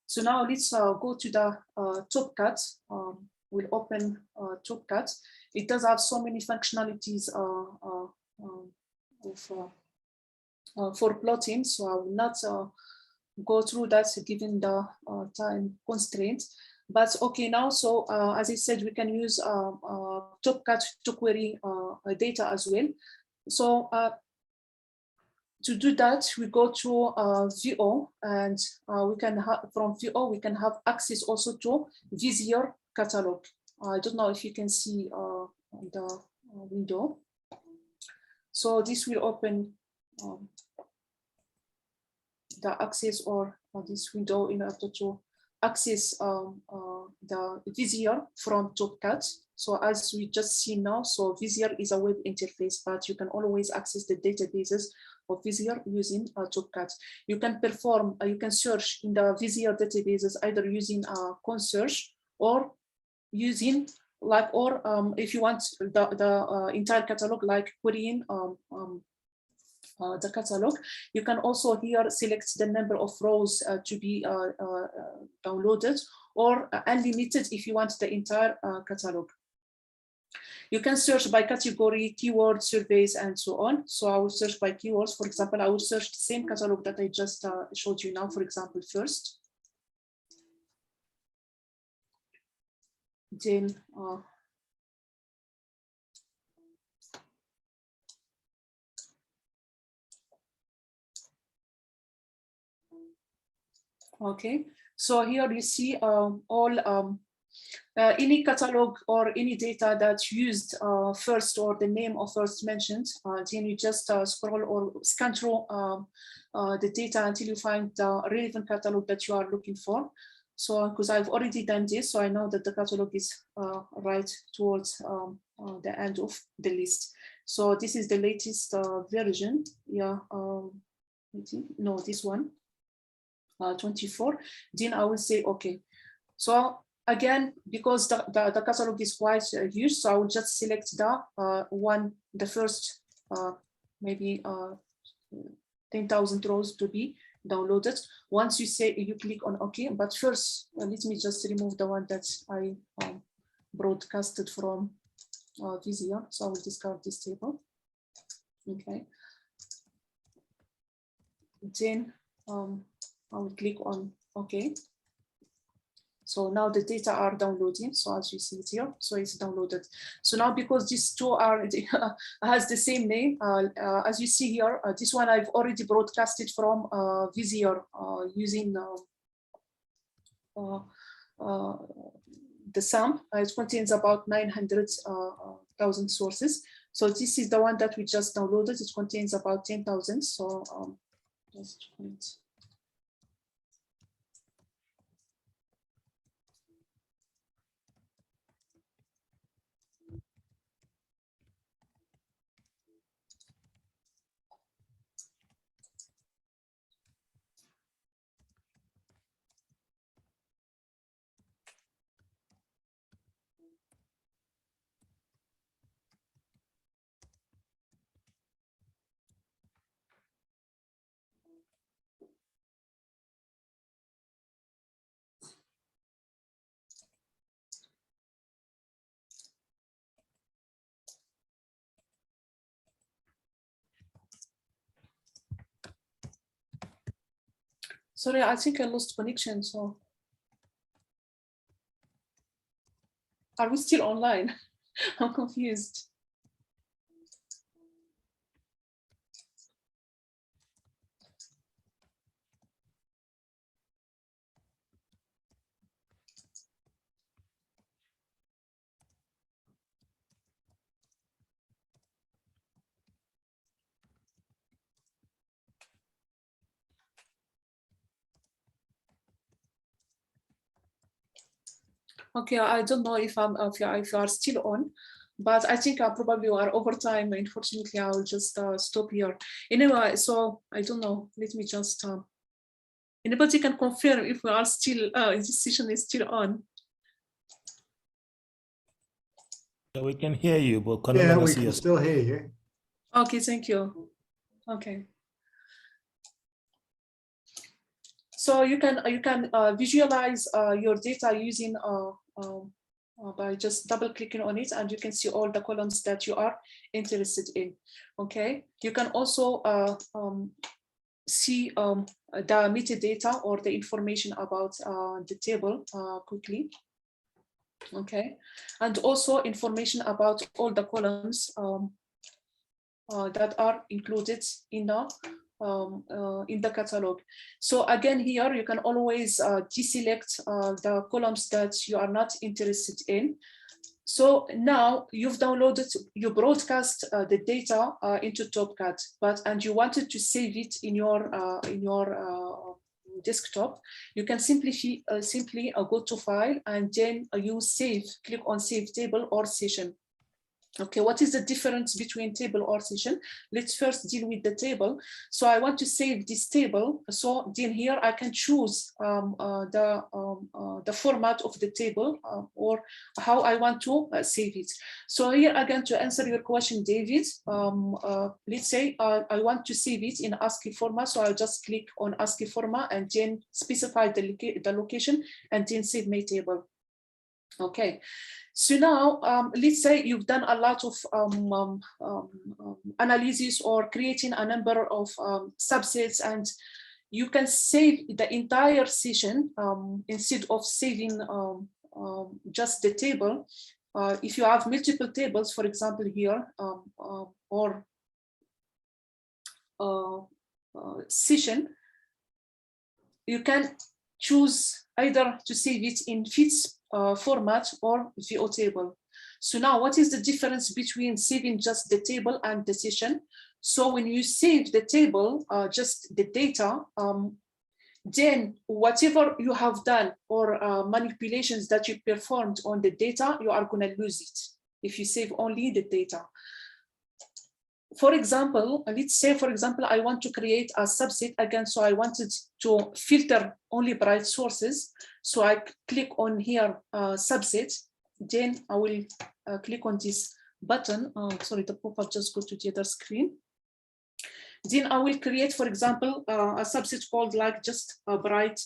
So now let's go to the Topcat. We'll open Topcat. It does have so many functionalities for plotting, so I will not go through that given the time constraint. But okay, now, so as I said, we can use Topcat to query data as well. So to do that, we go to VO, and we can have, from VO, we can have access also to VIZIER catalog. I don't know if you can see the window. So this will open the access or this window in order to access the VIZIER from Topcat. So as we just see now, so VIZIER is a web interface, but you can always access the databases of VIZIER using Topcat. You can perform, you can search in the VIZIER databases either using Consearch or using like, or if you want the entire catalog, like querying the catalog. You can also here select the number of rows to be downloaded, or unlimited if you want the entire catalog. You can search by category, keyword, surveys, and so on. So I will search by keywords. For example, I will search the same catalog that I just showed you now, for example, first. Then okay, so here you see all any catalog or any data that's used first, or the name of first mentioned. Then you just scroll or scan through the data until you find the relevant catalog that you are looking for. So because I've already done this, so I know that the catalog is right towards the end of the list. So this is the latest version. Yeah, no, this one. 24, then I will say okay. So again, because the catalog is quite huge, so I will just select the first maybe 10,000 rows to be downloaded. Once you say, you click on OK, but first let me just remove the one that I broadcasted from VIZIER. So I will discard this table. Okay. Then I will click on OK. So now the data are downloading. So as you see it here, so it's downloaded. So now because these two are has the same name, as you see here, this one I've already broadcasted from VIZIER using the sum. It contains about 900,000 sources. So this is the one that we just downloaded. It contains about 10,000. So just wait. Sorry, I think I lost connection. So are we still online? I'm confused. Okay, I don't know if you are still on, but I think I probably are over time. Unfortunately, I will just stop here. Anyway, so I don't know. Let me just. Anybody can confirm if we are still. This session is still on. Yeah, we can hear you, but Yeah, we can still hear you. Okay, thank you. Okay. So you can visualize your data using by just double clicking on it, and you can see all the columns that you are interested in. Okay, you can also see the metadata or the information about the table quickly. Okay, and also information about all the columns that are included in the catalog. So again, here you can always deselect the columns that you are not interested in. So now you've downloaded, you broadcast the data into Topcat, and you wanted to save it in your desktop. You can simply go to File and then you click on Save Table or Session. Okay, what is the difference between table or session? Let's first deal with the table. So I want to save this table. So then here I can choose the format of the table or how I want to save it. So here again, to answer your question, David, let's say I want to save it in ASCII format. So I'll just click on ASCII format and then specify the location and then save my table. Okay. So now, let's say you've done a lot of analysis or creating a number of subsets, and you can save the entire session instead of saving just the table. If you have multiple tables, for example, here, or session, you can choose either to save it in FITS format or VO table. So now what is the difference between saving just the table and the session? So when you save the table, just the data, then whatever you have done or manipulations that you performed on the data, you are going to lose it if you save only the data. For example, let's say, for example, I want to create a subset again. So I wanted to filter only bright sources. So I click on here, subset. Then I will click on this button. Sorry, the pop-up just go to the other screen. Then I will create, for example, a subset called like just bright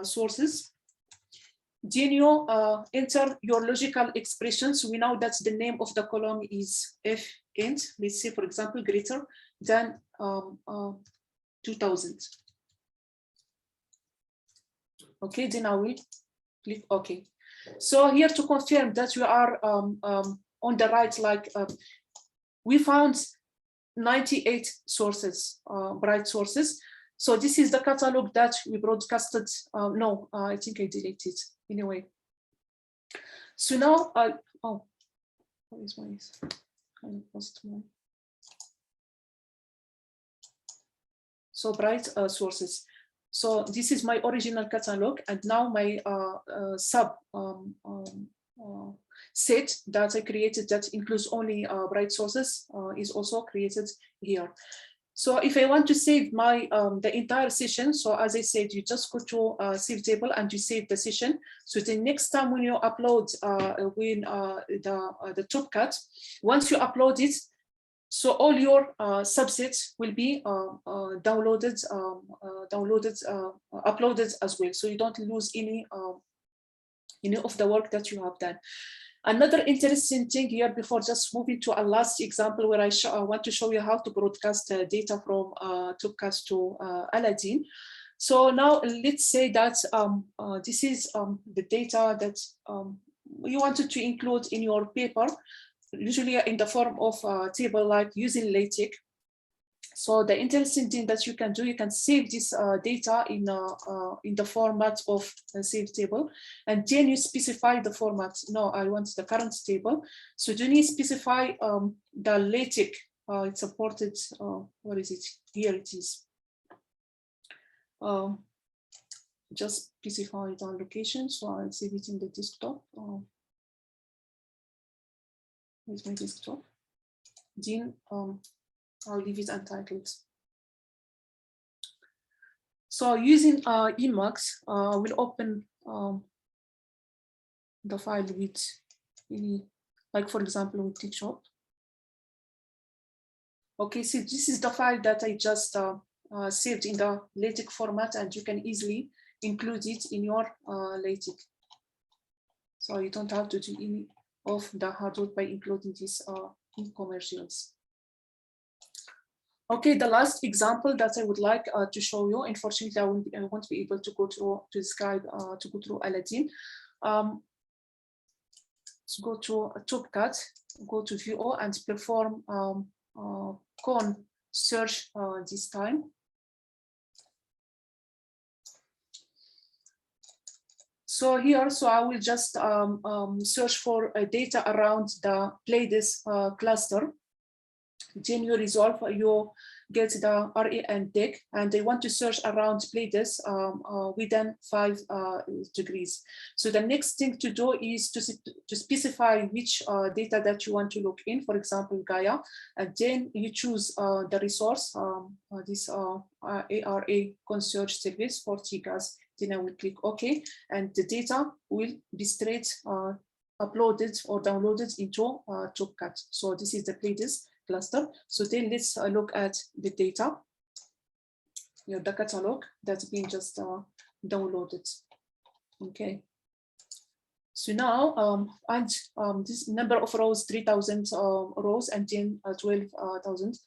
sources. Then you enter your logical expressions. We know that the name of the column is f_int. Let's say, for example, greater than 2000. Okay, then I will click OK. So here to confirm that you are on the right, like we found 98 sources, bright sources. So this is the catalog that we broadcasted. No, I think I deleted it anyway. So now, oh, what is my? I lost one. So bright sources. So this is my original catalog, and now my sub set that I created that includes only bright sources is also created here. So if I want to save my the entire session, so as I said, you just go to save table and you save the session. So the next time when you upload the Topcat, once you upload it, so all your subsets will be uploaded as well. So you don't lose any of the work that you have done. Another interesting thing here, before just moving to a last example where I want to show you how to broadcast data from Topcat to Aladdin. So now let's say that this is the data that you wanted to include in your paper, usually in the form of a table, like using LaTeX. So the interesting thing that you can do, you can save this data in the format of a save table, and then you specify the format. No, I want the current table. So do you specify the LaTeX? It's supported. What is it? Here it is. Just specify the location. So I'll save it in the desktop. Here's my desktop. Then I'll leave it untitled. So using Emacs, we'll open the file with any, like for example, with TikTok. Okay, so this is the file that I just saved in the LaTeX format, and you can easily include it in your LaTeX. So you don't have to do any of the hard work by including this in commercials. Okay, the last example that I would like to show you, unfortunately, I won't be able to go through to describe to go through Aladdin. Let's go to Topcat, go to View All and perform con search this time. So here, so I will just search for data around the Pleiades cluster. Then you resolve, you get the RA and DEC, and they want to search around Pleiades within 5 degrees. So the next thing to do is to specify which data that you want to look in, for example, Gaia, and then you choose the resource, this ARA Concierge service for TGAS. Then I will click OK, and the data will be straight uploaded or downloaded into Topcat. So this is the Pleiades cluster. So then let's look at the data, the catalog that's been just downloaded. Okay. So now, this number of rows, 3,000 rows, and then 12,000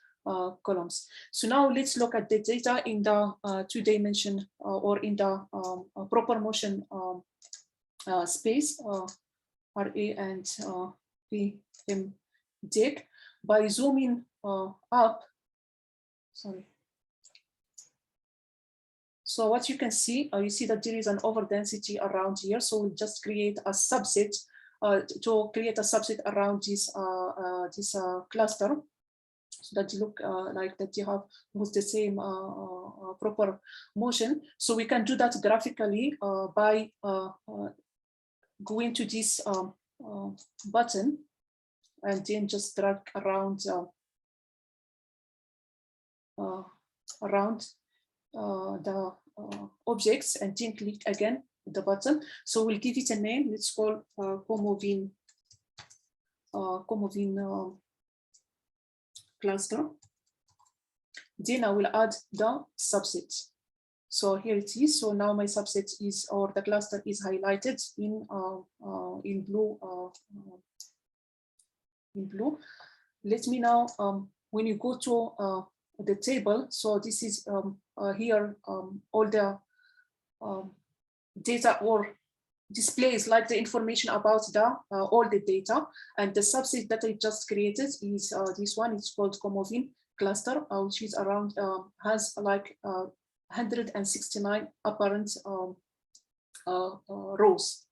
columns. So now let's look at the data in the 2-dimension or in the proper motion space, RA and PM DEC. By zooming up, sorry. So what you can see, you see that there is an overdensity around here. So we'll just create a subset to create a subset around this cluster, so that you look like that you have with the same proper motion. So we can do that graphically by going to this button, and then just drag around the objects, and then click again the button. So we'll give it a name. Let's call Comovin cluster. Then I will add the subset. So here it is. So now my subset is, or the cluster is highlighted in blue. Let me now, when you go to the table, so this is here, all the data or displays like the information about the all the data, and the subset that I just created is this one. It's called Comovin cluster, which is around has like 169 apparent rows.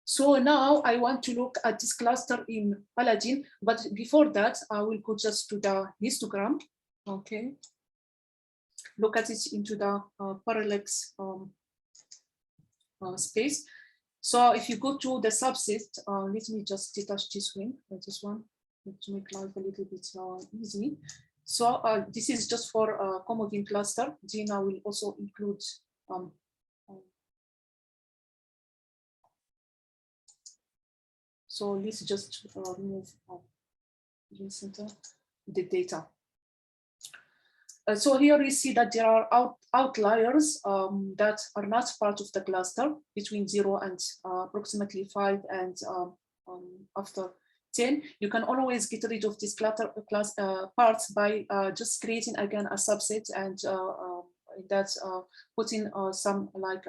So now I want to look at this cluster in Aladdin, but before that, I will go just to the histogram. Okay, look at it into the parallax space. So if you go to the subset, let me just detach this one to make life a little bit easy. So this is just for Comovin cluster. Then I will also include so let's just remove center the data. So here you see that there are outliers that are not part of the cluster between 0 and approximately 5 and after 10. You can always get rid of these parts by just creating again a subset and putting some like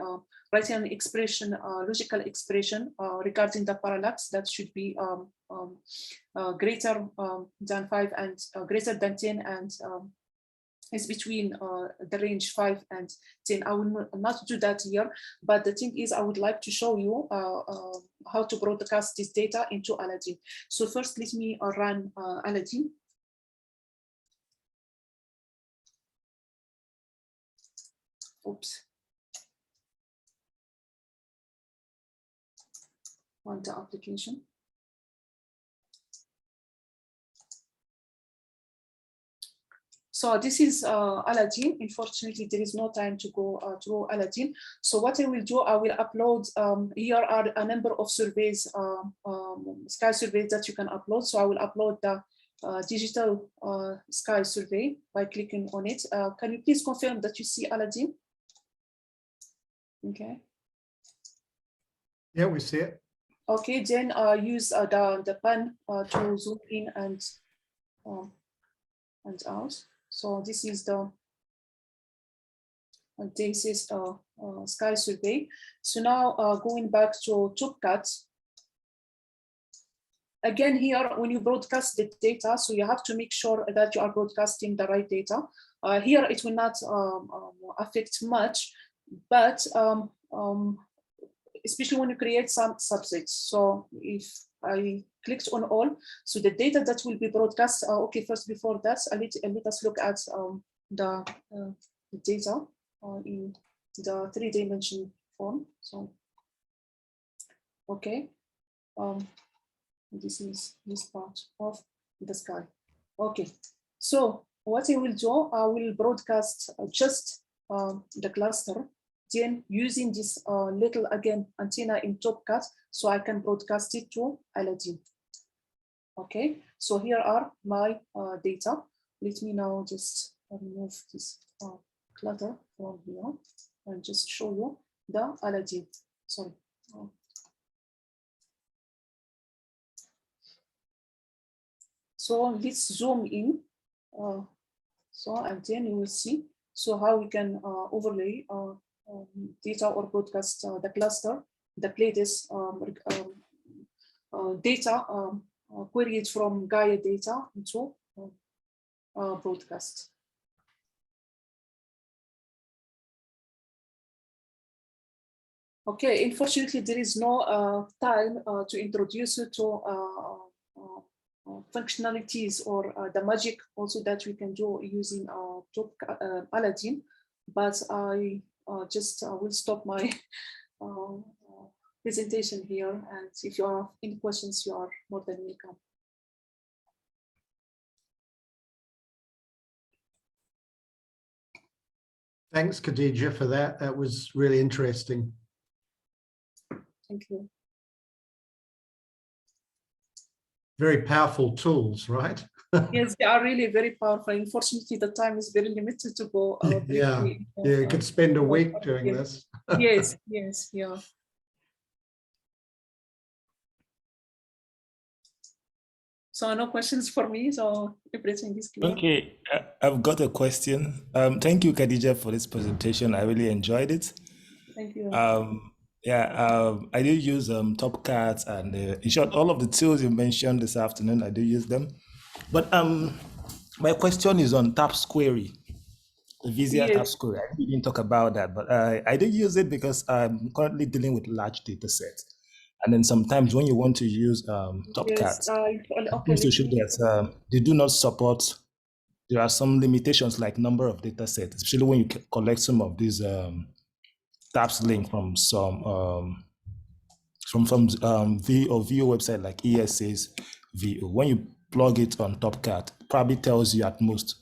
writing an expression, logical expression regarding the parallax that should be greater than 5 and greater than 10 and is between the range 5 and 10. I will not do that here, but the thing is I would like to show you how to broadcast this data into Aladdin. So first let me run Aladdin. Oops. On the application. So this is Aladdin. Unfortunately, there is no time to go through Aladdin. So what I will do, I will upload, here are a number of surveys, sky surveys that you can upload. So I will upload the digital sky survey by clicking on it. Can you please confirm that you see Aladdin? Okay. Yeah, we see it. Okay, then use the pen to zoom in and out. So this is the sky survey. So now going back to Topcat. Again here, when you broadcast the data, so you have to make sure that you are broadcasting the right data. Here it will not affect much, but especially when you create some subsets. So if I clicked on all, so the data that will be broadcast, okay, first before that, let us look at the data in the 3-dimensional form. So, okay, this is this part of the sky. Okay, so what I will do, I will broadcast just the cluster. Then using this little, again, antenna in Topcat, so I can broadcast it to Aladdin. Okay, so here are my data. Let me now just remove this clutter from here and just show you the Aladdin. Sorry. So let's zoom in. So and then you will see so how we can overlay data or broadcast the cluster, the latest data queried from Gaia data into broadcast. Okay, unfortunately, there is no time to introduce you to functionalities or the magic also that we can do using Aladdin, but I just will stop my presentation here, and if you have any questions, you are more than welcome. Thanks, Khadija, for that. That was really interesting. Thank you. Very powerful tools, right? Yes, they are really very powerful. Unfortunately, the time is very limited to go. Yeah, you could spend a week doing this. Yes, yes, yeah. So no questions for me, so everything is clear. Okay, I've got a question. Thank you, Khadija, for this presentation. I really enjoyed it. Thank you. I do use Topcat and in short, all of the tools you mentioned this afternoon, I do use them. But my question is on TAPS query. The VIZIER Yes. tab query. I didn't talk about that, but I do use it because I'm currently dealing with large data sets. And then sometimes when you want to use Topcat, Yes. Okay. seems to show that they do not support. There are some limitations like number of data sets, especially when you collect some of these tabs link from some VO website like ESA's VO. When you plug it on Topcat, it probably tells you at most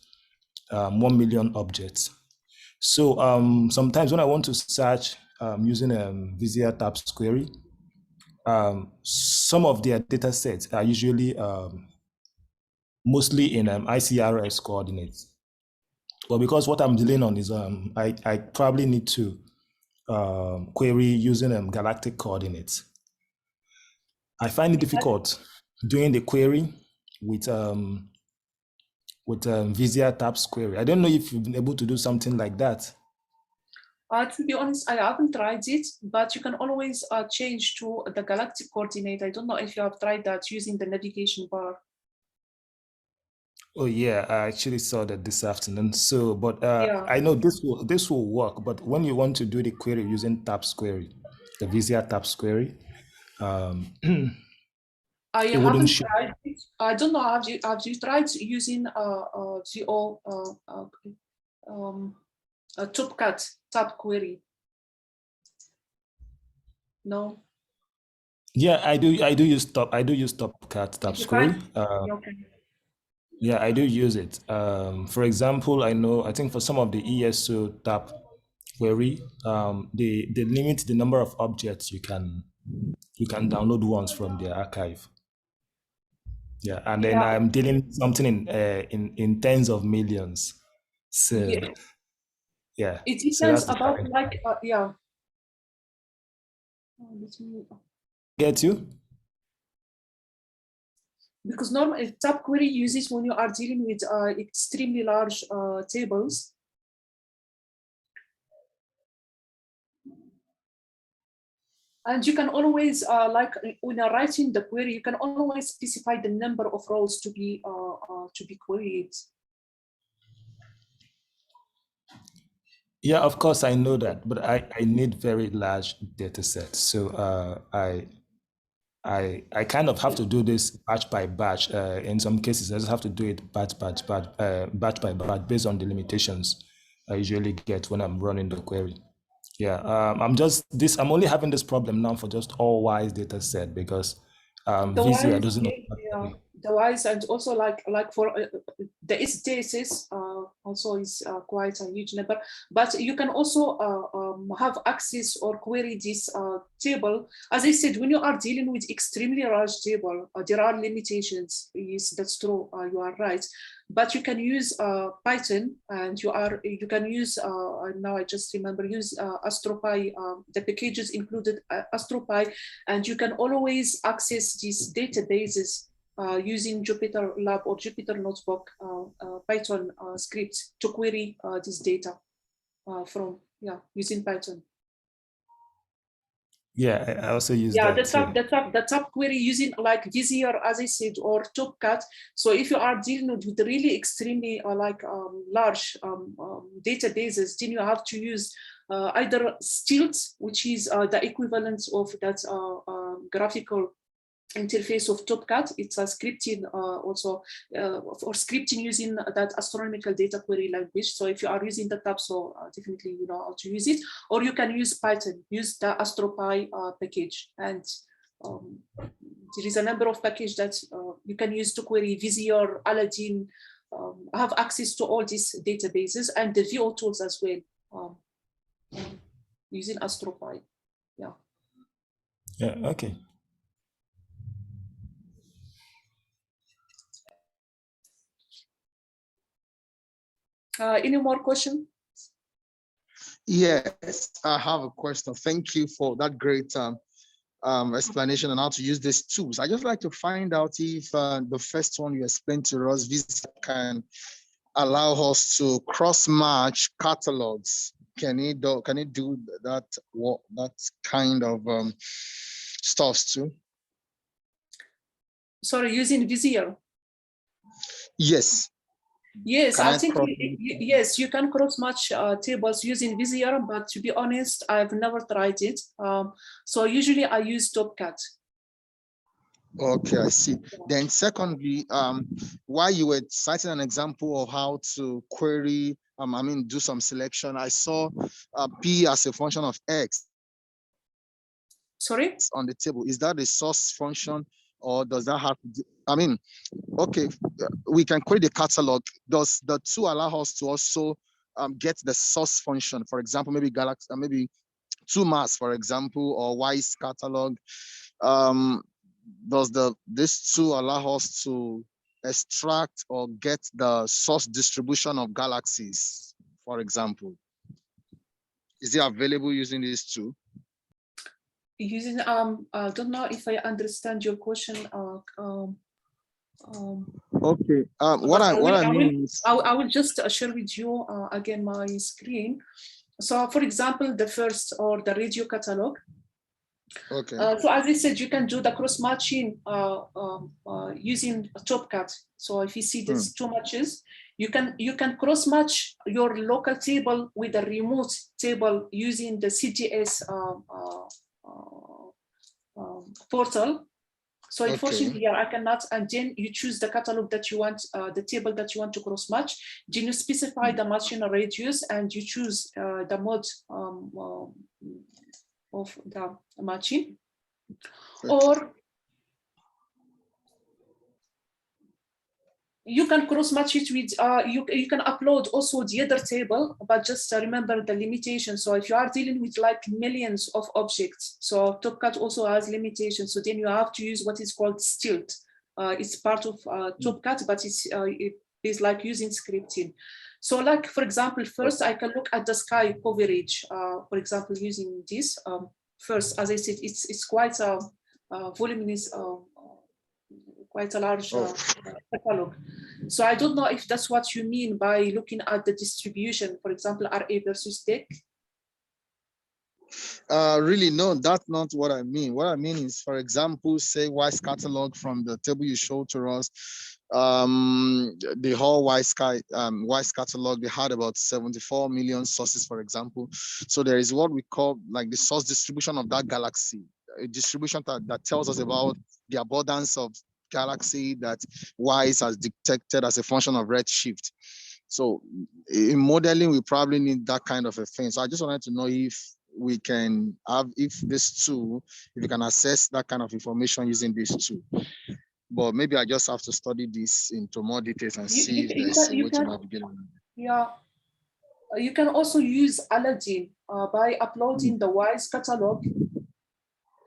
1 million objects. So sometimes when I want to search using VIZIER tabs query, some of their data sets are usually mostly in ICRS coordinates. But because what I'm dealing on is I probably need to query using galactic coordinates. I find it difficult doing the query with VIZIER tabs query. I don't know if you've been able to do something like that. To be honest, I haven't tried it, but you can always change to the galactic coordinate. I don't know if you have tried that using the navigation bar. Oh yeah, I actually saw that this afternoon. So, but Yeah. I know this will work. But when you want to do the query using tabs query, the VIZIER tabs query, I it wouldn't haven't show. tried it. I don't know. Have you tried using VO a Topcat tab query? No. Yeah, I do use Topcat tabs You query. find? Okay. Yeah, I do use it. For example, I think for some of the ESO tab query, they limit the number of objects you can download once from their archive. Yeah, and then Yeah. I'm dealing with something in tens of millions. So Yeah. yeah, It so depends that's the about challenge. like yeah. Get you? Because normally tab query uses when you are dealing with extremely large tables. And you can always, like when you're writing the query, you can always specify the number of rows to be queried. Yeah, of course I know that, but I need very large data sets. So I kind of have to do this batch by batch. In some cases, I just have to do it batch by batch based on the limitations I usually get when I'm running the query. Yeah, I'm only having this problem now for just all WISE data set because The VIZIER WISE, doesn't. yeah, the WISE, and also like for the SDSS also is quite a huge number. But you can also have access or query this table. As I said, when you are dealing with extremely large table, there are limitations. Yes, that's true. You are right. But you can use Python, and you can use now I just remember use AstroPy. The packages included AstroPy, and you can always access these databases using Jupyter Lab or Jupyter Notebook Python scripts to query this data from using Python. Yeah, I also use that too. The tab query using like VIZIER, as I said, or Topcat. So if you are dealing with really extremely large databases, then you have to use either Stilt, which is the equivalent of that graphical interface of Topcat. It's a scripting also for scripting using that astronomical data query language. So if you are using the tab, so definitely you know how to use it. Or you can use Python, use the AstroPy package. And there is a number of packages that you can use to query VIZIER, Aladdin, have access to all these databases and the VO tools as well using AstroPy. Yeah. Yeah, okay. Any more questions? Yes, I have a question. Thank you for that great explanation on how to use these tools. I just like to find out if the first one you explained to us, VIZIER, can allow us to cross-match catalogs. Can it do that? That kind of stuff too? Sorry, using VIZIER. Yes. Yes, Can I I think cross? yes, you can cross-match tables using VIZIER, but to be honest, I've never tried it. So usually I use Topcat. Okay, I see. Then secondly, while you were citing an example of how to query, do some selection, I saw P as a function of X Sorry? on the table. Is that a source function, or does that have to do, okay, we can query the catalog. Does the two allow us to also get the source function? For example, maybe Galaxy, maybe 2mass, for example, or WISE catalog. Does this two allow us to extract or get the source distribution of galaxies, for example? Is it available using these two? Using I don't know if I understand your question. Okay. What I mean is, I will just share with you again my screen. So, for example, the first or the radio catalog. okay. So as I said, you can do the cross matching using Topcat. So if you see these two matches, you can cross match your local table with a remote table using the CGS portal. So unfortunately, yeah, I cannot. And then you choose the catalog that you want, the table that you want to cross match. Then you specify the matching radius, and you choose the mode of the matching. Or you can cross match it with, you can upload also the other table, but just remember the limitation. So if you are dealing with like millions of objects, so Topcat also has limitations. So then you have to use what is called stilt. It's part of Topcat, but it is like using scripting. So like, for example, first I can look at the sky coverage, for example, using this. First, as I said, it's quite a voluminous, quite a large catalog. So I don't know if that's what you mean by looking at the distribution, for example, RA versus DEC. Really, no, that's not what I mean. What I mean is, for example, say WISE catalog from the table you showed to us, the whole WISE catalog, they had about 74 million sources, for example. So there is what we call like the source distribution of that galaxy, a distribution that tells us about the abundance of galaxy that WISE has detected as a function of redshift. So in modeling, we probably need that kind of a thing. So I just wanted to know if we can have, if you can access that kind of information using this tool. But maybe I just have to study this into more details and see if there's a way to navigate. Yeah, you can also use Aladdin by uploading the WISE catalog.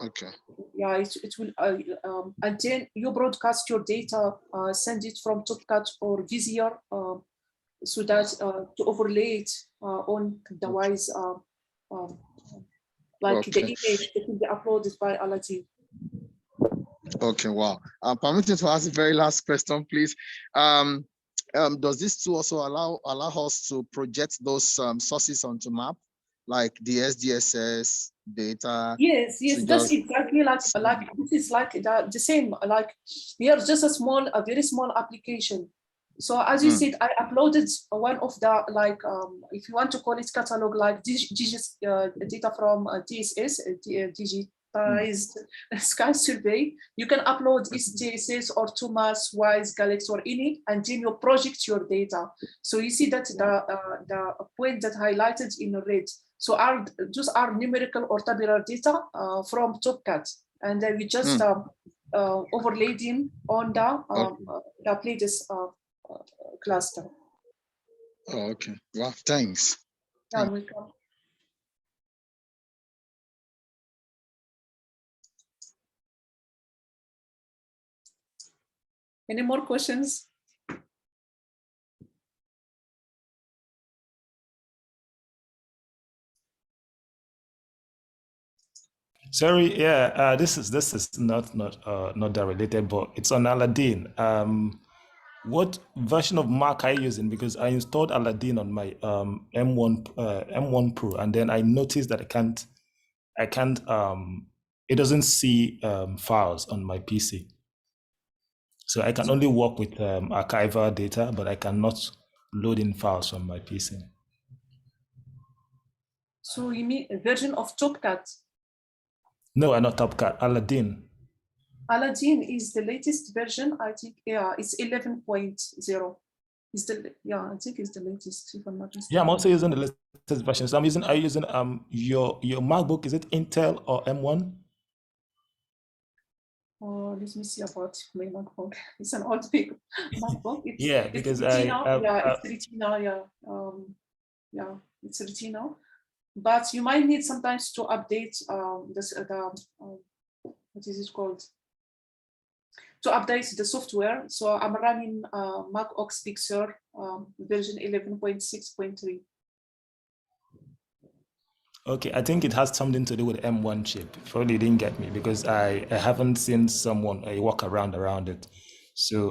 Okay. Yeah, it will, and then you broadcast your data, send it from Topcat or VIZIER, so that to overlay it on the WISE, like the image that will be uploaded by Aladdin. Okay, wow. Permit me to ask the very last question, please. Does this tool also allow us to project those sources onto map, like the SDSS data? Yes, that's exactly like this is like the same. Like here's just a very small application. So as you said, I uploaded one of the, like, if you want to call it catalog, like data from DSS, Digitized Sky Survey. You can upload DSS or 2mass, WISE, Galaxy, or any, and then you project your data. So you see that the point that highlighted in red. So those are numerical or tabular data from Topcat, and then we just overlay them on the Pleiades cluster. Oh, okay. Well, thanks. Yeah, welcome. Any more questions? Sorry, yeah, this is not that related, but it's on Aladdin. What version of Mac are you using? Because I installed Aladdin on my M1 Pro, and then I noticed that I can't it doesn't see files on my PC. So I can only work with archival data, but I cannot load in files from my PC. So you mean a version of Topcat? No, I'm not Topcat, Aladdin. Aladdin is the latest version. I think, yeah, it's 11.0. I think it's the latest, if I'm not mistaken. Yeah, I'm also using the latest version. So are you using your MacBook, is it Intel or M1? Let me see about my MacBook. It's an old big MacBook. Because it's Retina. It's Retina. But you might need sometimes to update what is it called? To update the software. So I'm running Mac OS Big Sur version 11.6.3. Okay, I think it has something to do with M1 chip. Probably didn't get me because I haven't seen someone walk around it. So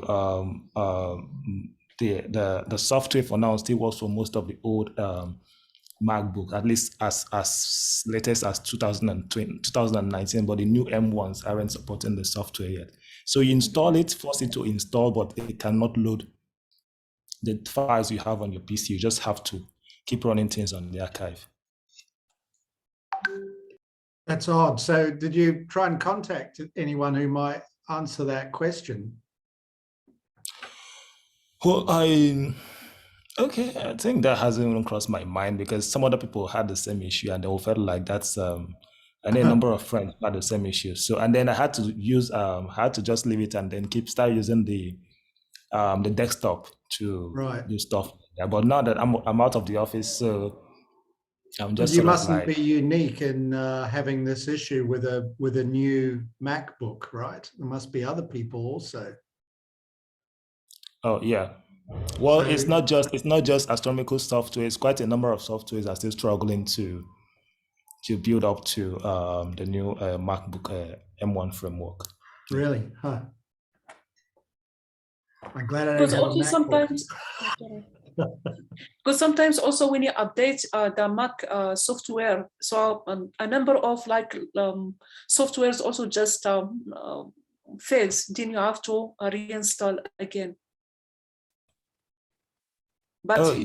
the software for now still works for most of the old MacBook, at least as latest as 2019, but the new M1s aren't supporting the software yet. So you install it, force it to install, but it cannot load the files you have on your PC. You just have to keep running things on the archive. That's odd. So did you try and contact anyone who might answer that question? Well, I think that hasn't even crossed my mind because some other people had the same issue and they all felt like that's I know a number of friends had the same issue. So and then I had to just leave it and then start using the desktop to do stuff. Yeah, but now that I'm out of the office, so I'm just you mustn't be unique in having this issue with a new MacBook, right? There must be other people also. Oh yeah. Well, so, it's not just astronomical software. It's quite a number of softwares are still struggling to build up to the new MacBook M1 framework. Really? Huh. I'm glad I don't have a MacBook. Because sometimes also when you update the Mac software, so a number of softwares also just fails, then you have to reinstall again. But but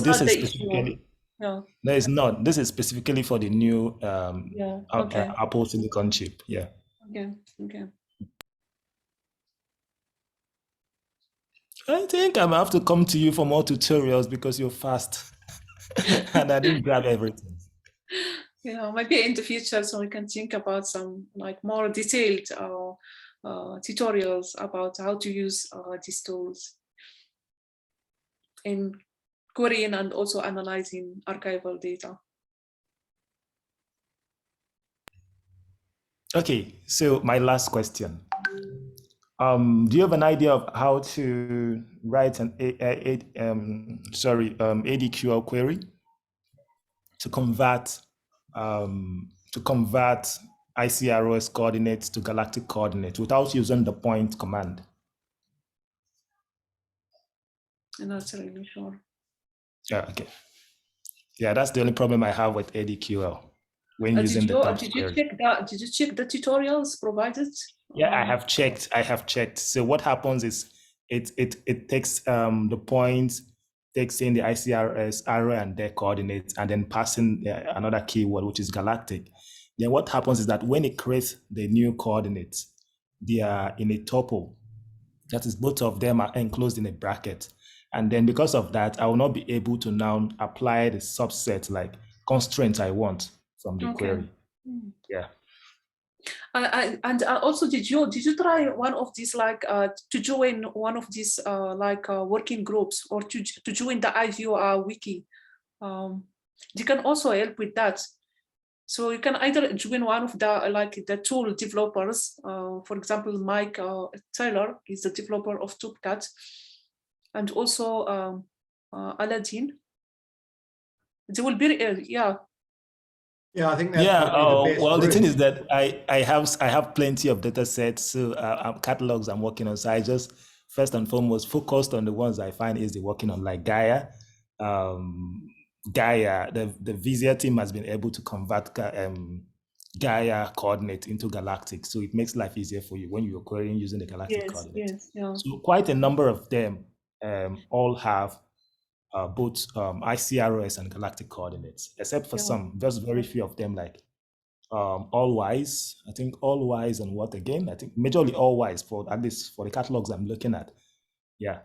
this is specifically no, it's not. This is specifically for the new Apple Silicon chip. Yeah. Okay. I think I'm gonna have to come to you for more tutorials because you're fast and I didn't grab everything. Yeah, maybe in the future, so we can think about some more detailed tutorials about how to use these tools in querying and also analyzing archival data. Okay, so my last question. Do you have an idea of how to write an ADQL query to convert ICROS coordinates to galactic coordinates without using the point command? I'm not really sure. Yeah, okay. Yeah, that's the only problem I have with ADQL when using the tabs query. Did you check the tutorials provided? Yeah, I have checked. So what happens is it takes the points, takes in the ICRS array and their coordinates, and then passing another keyword, which is galactic. Then what happens is that when it creates the new coordinates, they are in a tuple. That is, both of them are enclosed in a bracket. And then because of that, I will not be able to now apply the subset like constraint I want from the query. Yeah. And also, did you try one of these to join one of these working groups or to join the IVO wiki? You can also help with that. So you can either join one of the tool developers. For example, Mike Taylor is the developer of Topcat, and also Aladdin. They will be Yeah, I think that's the thing is that I have plenty of data sets, so catalogs I'm working on. So I just first and foremost focused on the ones I find easy working on, like Gaia. The VIZIER team has been able to convert Gaia coordinate into galactic. So it makes life easier for you when you're querying using the galactic Yes, coordinate. yes, yeah. So quite a number of them all have both ICROS and galactic coordinates, except for some, just very few of them, like All Wise. I think All Wise and what again? I think majorly All Wise, for at least for the catalogs I'm looking at. Yeah.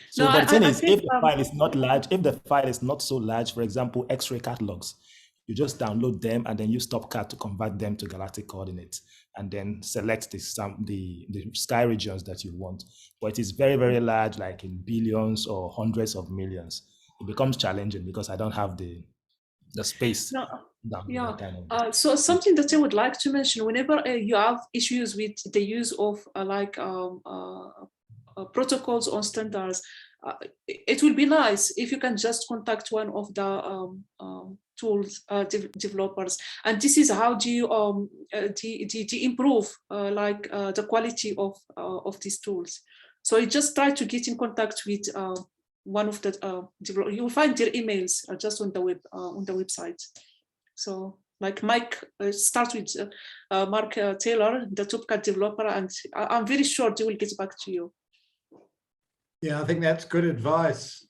So, No, but the thing I is, think if the file is not large, if the file is not so large, for example, X-ray catalogs, you just download them and then use Topcat to convert them to galactic coordinates, and then select the sky regions that you want. But it is very, very large, like in billions or hundreds of millions. It becomes challenging because I don't have the space. no, down yeah. that kind of So something that I would like to mention, whenever you have issues with the use of protocols or standards, it will be nice if you can just contact one of the tools developers, and this is how do you improve the quality of these tools. So you just try to get in contact with one of the developers. You will find their emails just on the website. So like Mike, start with Mark Taylor, the Topcat developer, and I'm very sure they will get back to you. Yeah, I think that's good advice,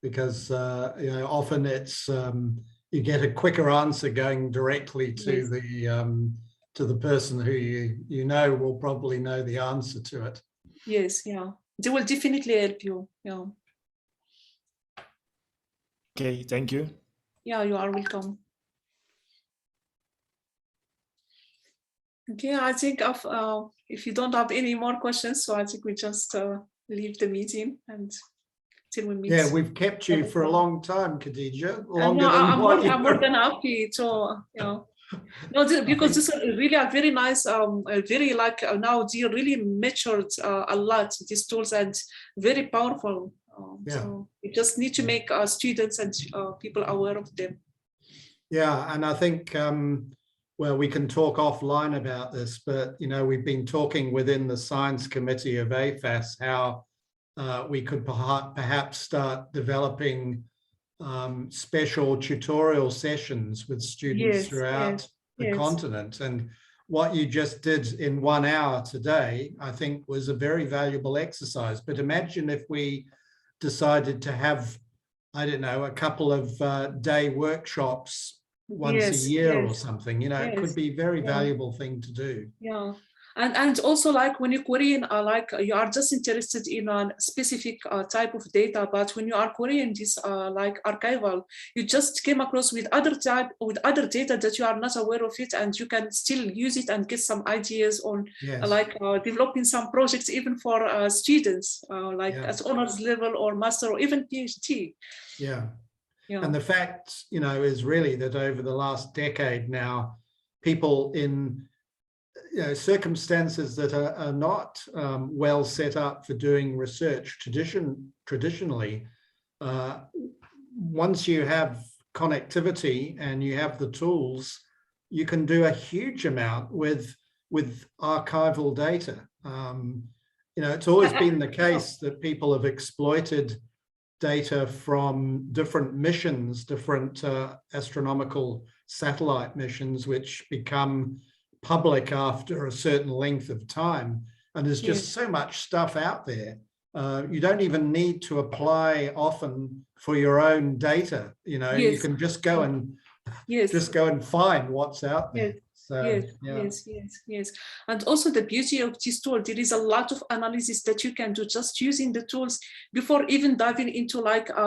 because often it's you get a quicker answer going directly to the person who you know will probably know the answer to it. Yes, yeah, they will definitely help you. Yeah. Okay, thank you. Yeah, you are welcome. Okay, I think if you don't have any more questions, so I think we just leave the meeting and till we meet. Yeah, we've kept you for a long time, Khadija. I'm more than happy to, no, because this is really a very nice, very now they really matured a lot, these tools, and very powerful. So we just need to make students and people aware of them. Yeah, and I think, well, we can talk offline about this, but, we've been talking within the science committee of AfAS how we could perhaps start developing special tutorial sessions with students throughout the continent. And what you just did in 1 hour today, I think, was a very valuable exercise. But imagine if we decided to have, I don't know, a couple of day workshops once a year or something, it could be a very valuable thing to do. Yeah. And also, like when you query, you are just interested in a specific type of data, but when you are querying this like archival, you just came across with other data that you are not aware of it, and you can still use it and get some ideas on developing some projects even for students, at honors level or master or even PhD. Yeah. And the fact, is really that over the last decade now, people in circumstances that are not well set up for doing research traditionally, once you have connectivity and you have the tools, you can do a huge amount with archival data. It's always been the case that people have exploited data from different missions, different astronomical satellite missions, which become public after a certain length of time. And there's just so much stuff out there. You don't even need to apply often for your own data. You can just go and find what's out there. So, yes. And also the beauty of this tool, there is a lot of analysis that you can do just using the tools before even diving into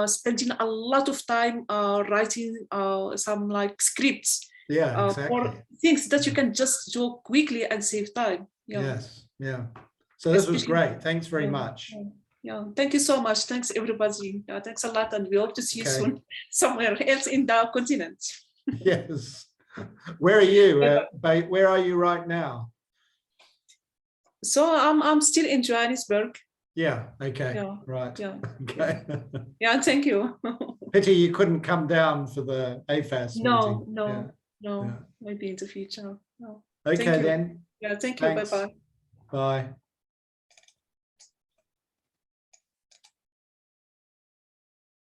spending a lot of time writing some scripts. Yeah, exactly. For things that you can just do quickly and save time. Yes, yeah. So this was great. Thanks very much. Yeah, thank you so much. Thanks, everybody. Thanks a lot, and we hope to see you soon somewhere else in the continent. Yes. Where are you? Where are you right now? So I'm still in Johannesburg. Yeah. Okay. Yeah. Right. Yeah. Okay. Yeah. Thank you. Pity you couldn't come down for the AfAS meeting. No. Maybe in the future. No. Okay then. Yeah. Thank you. Bye-bye. Bye.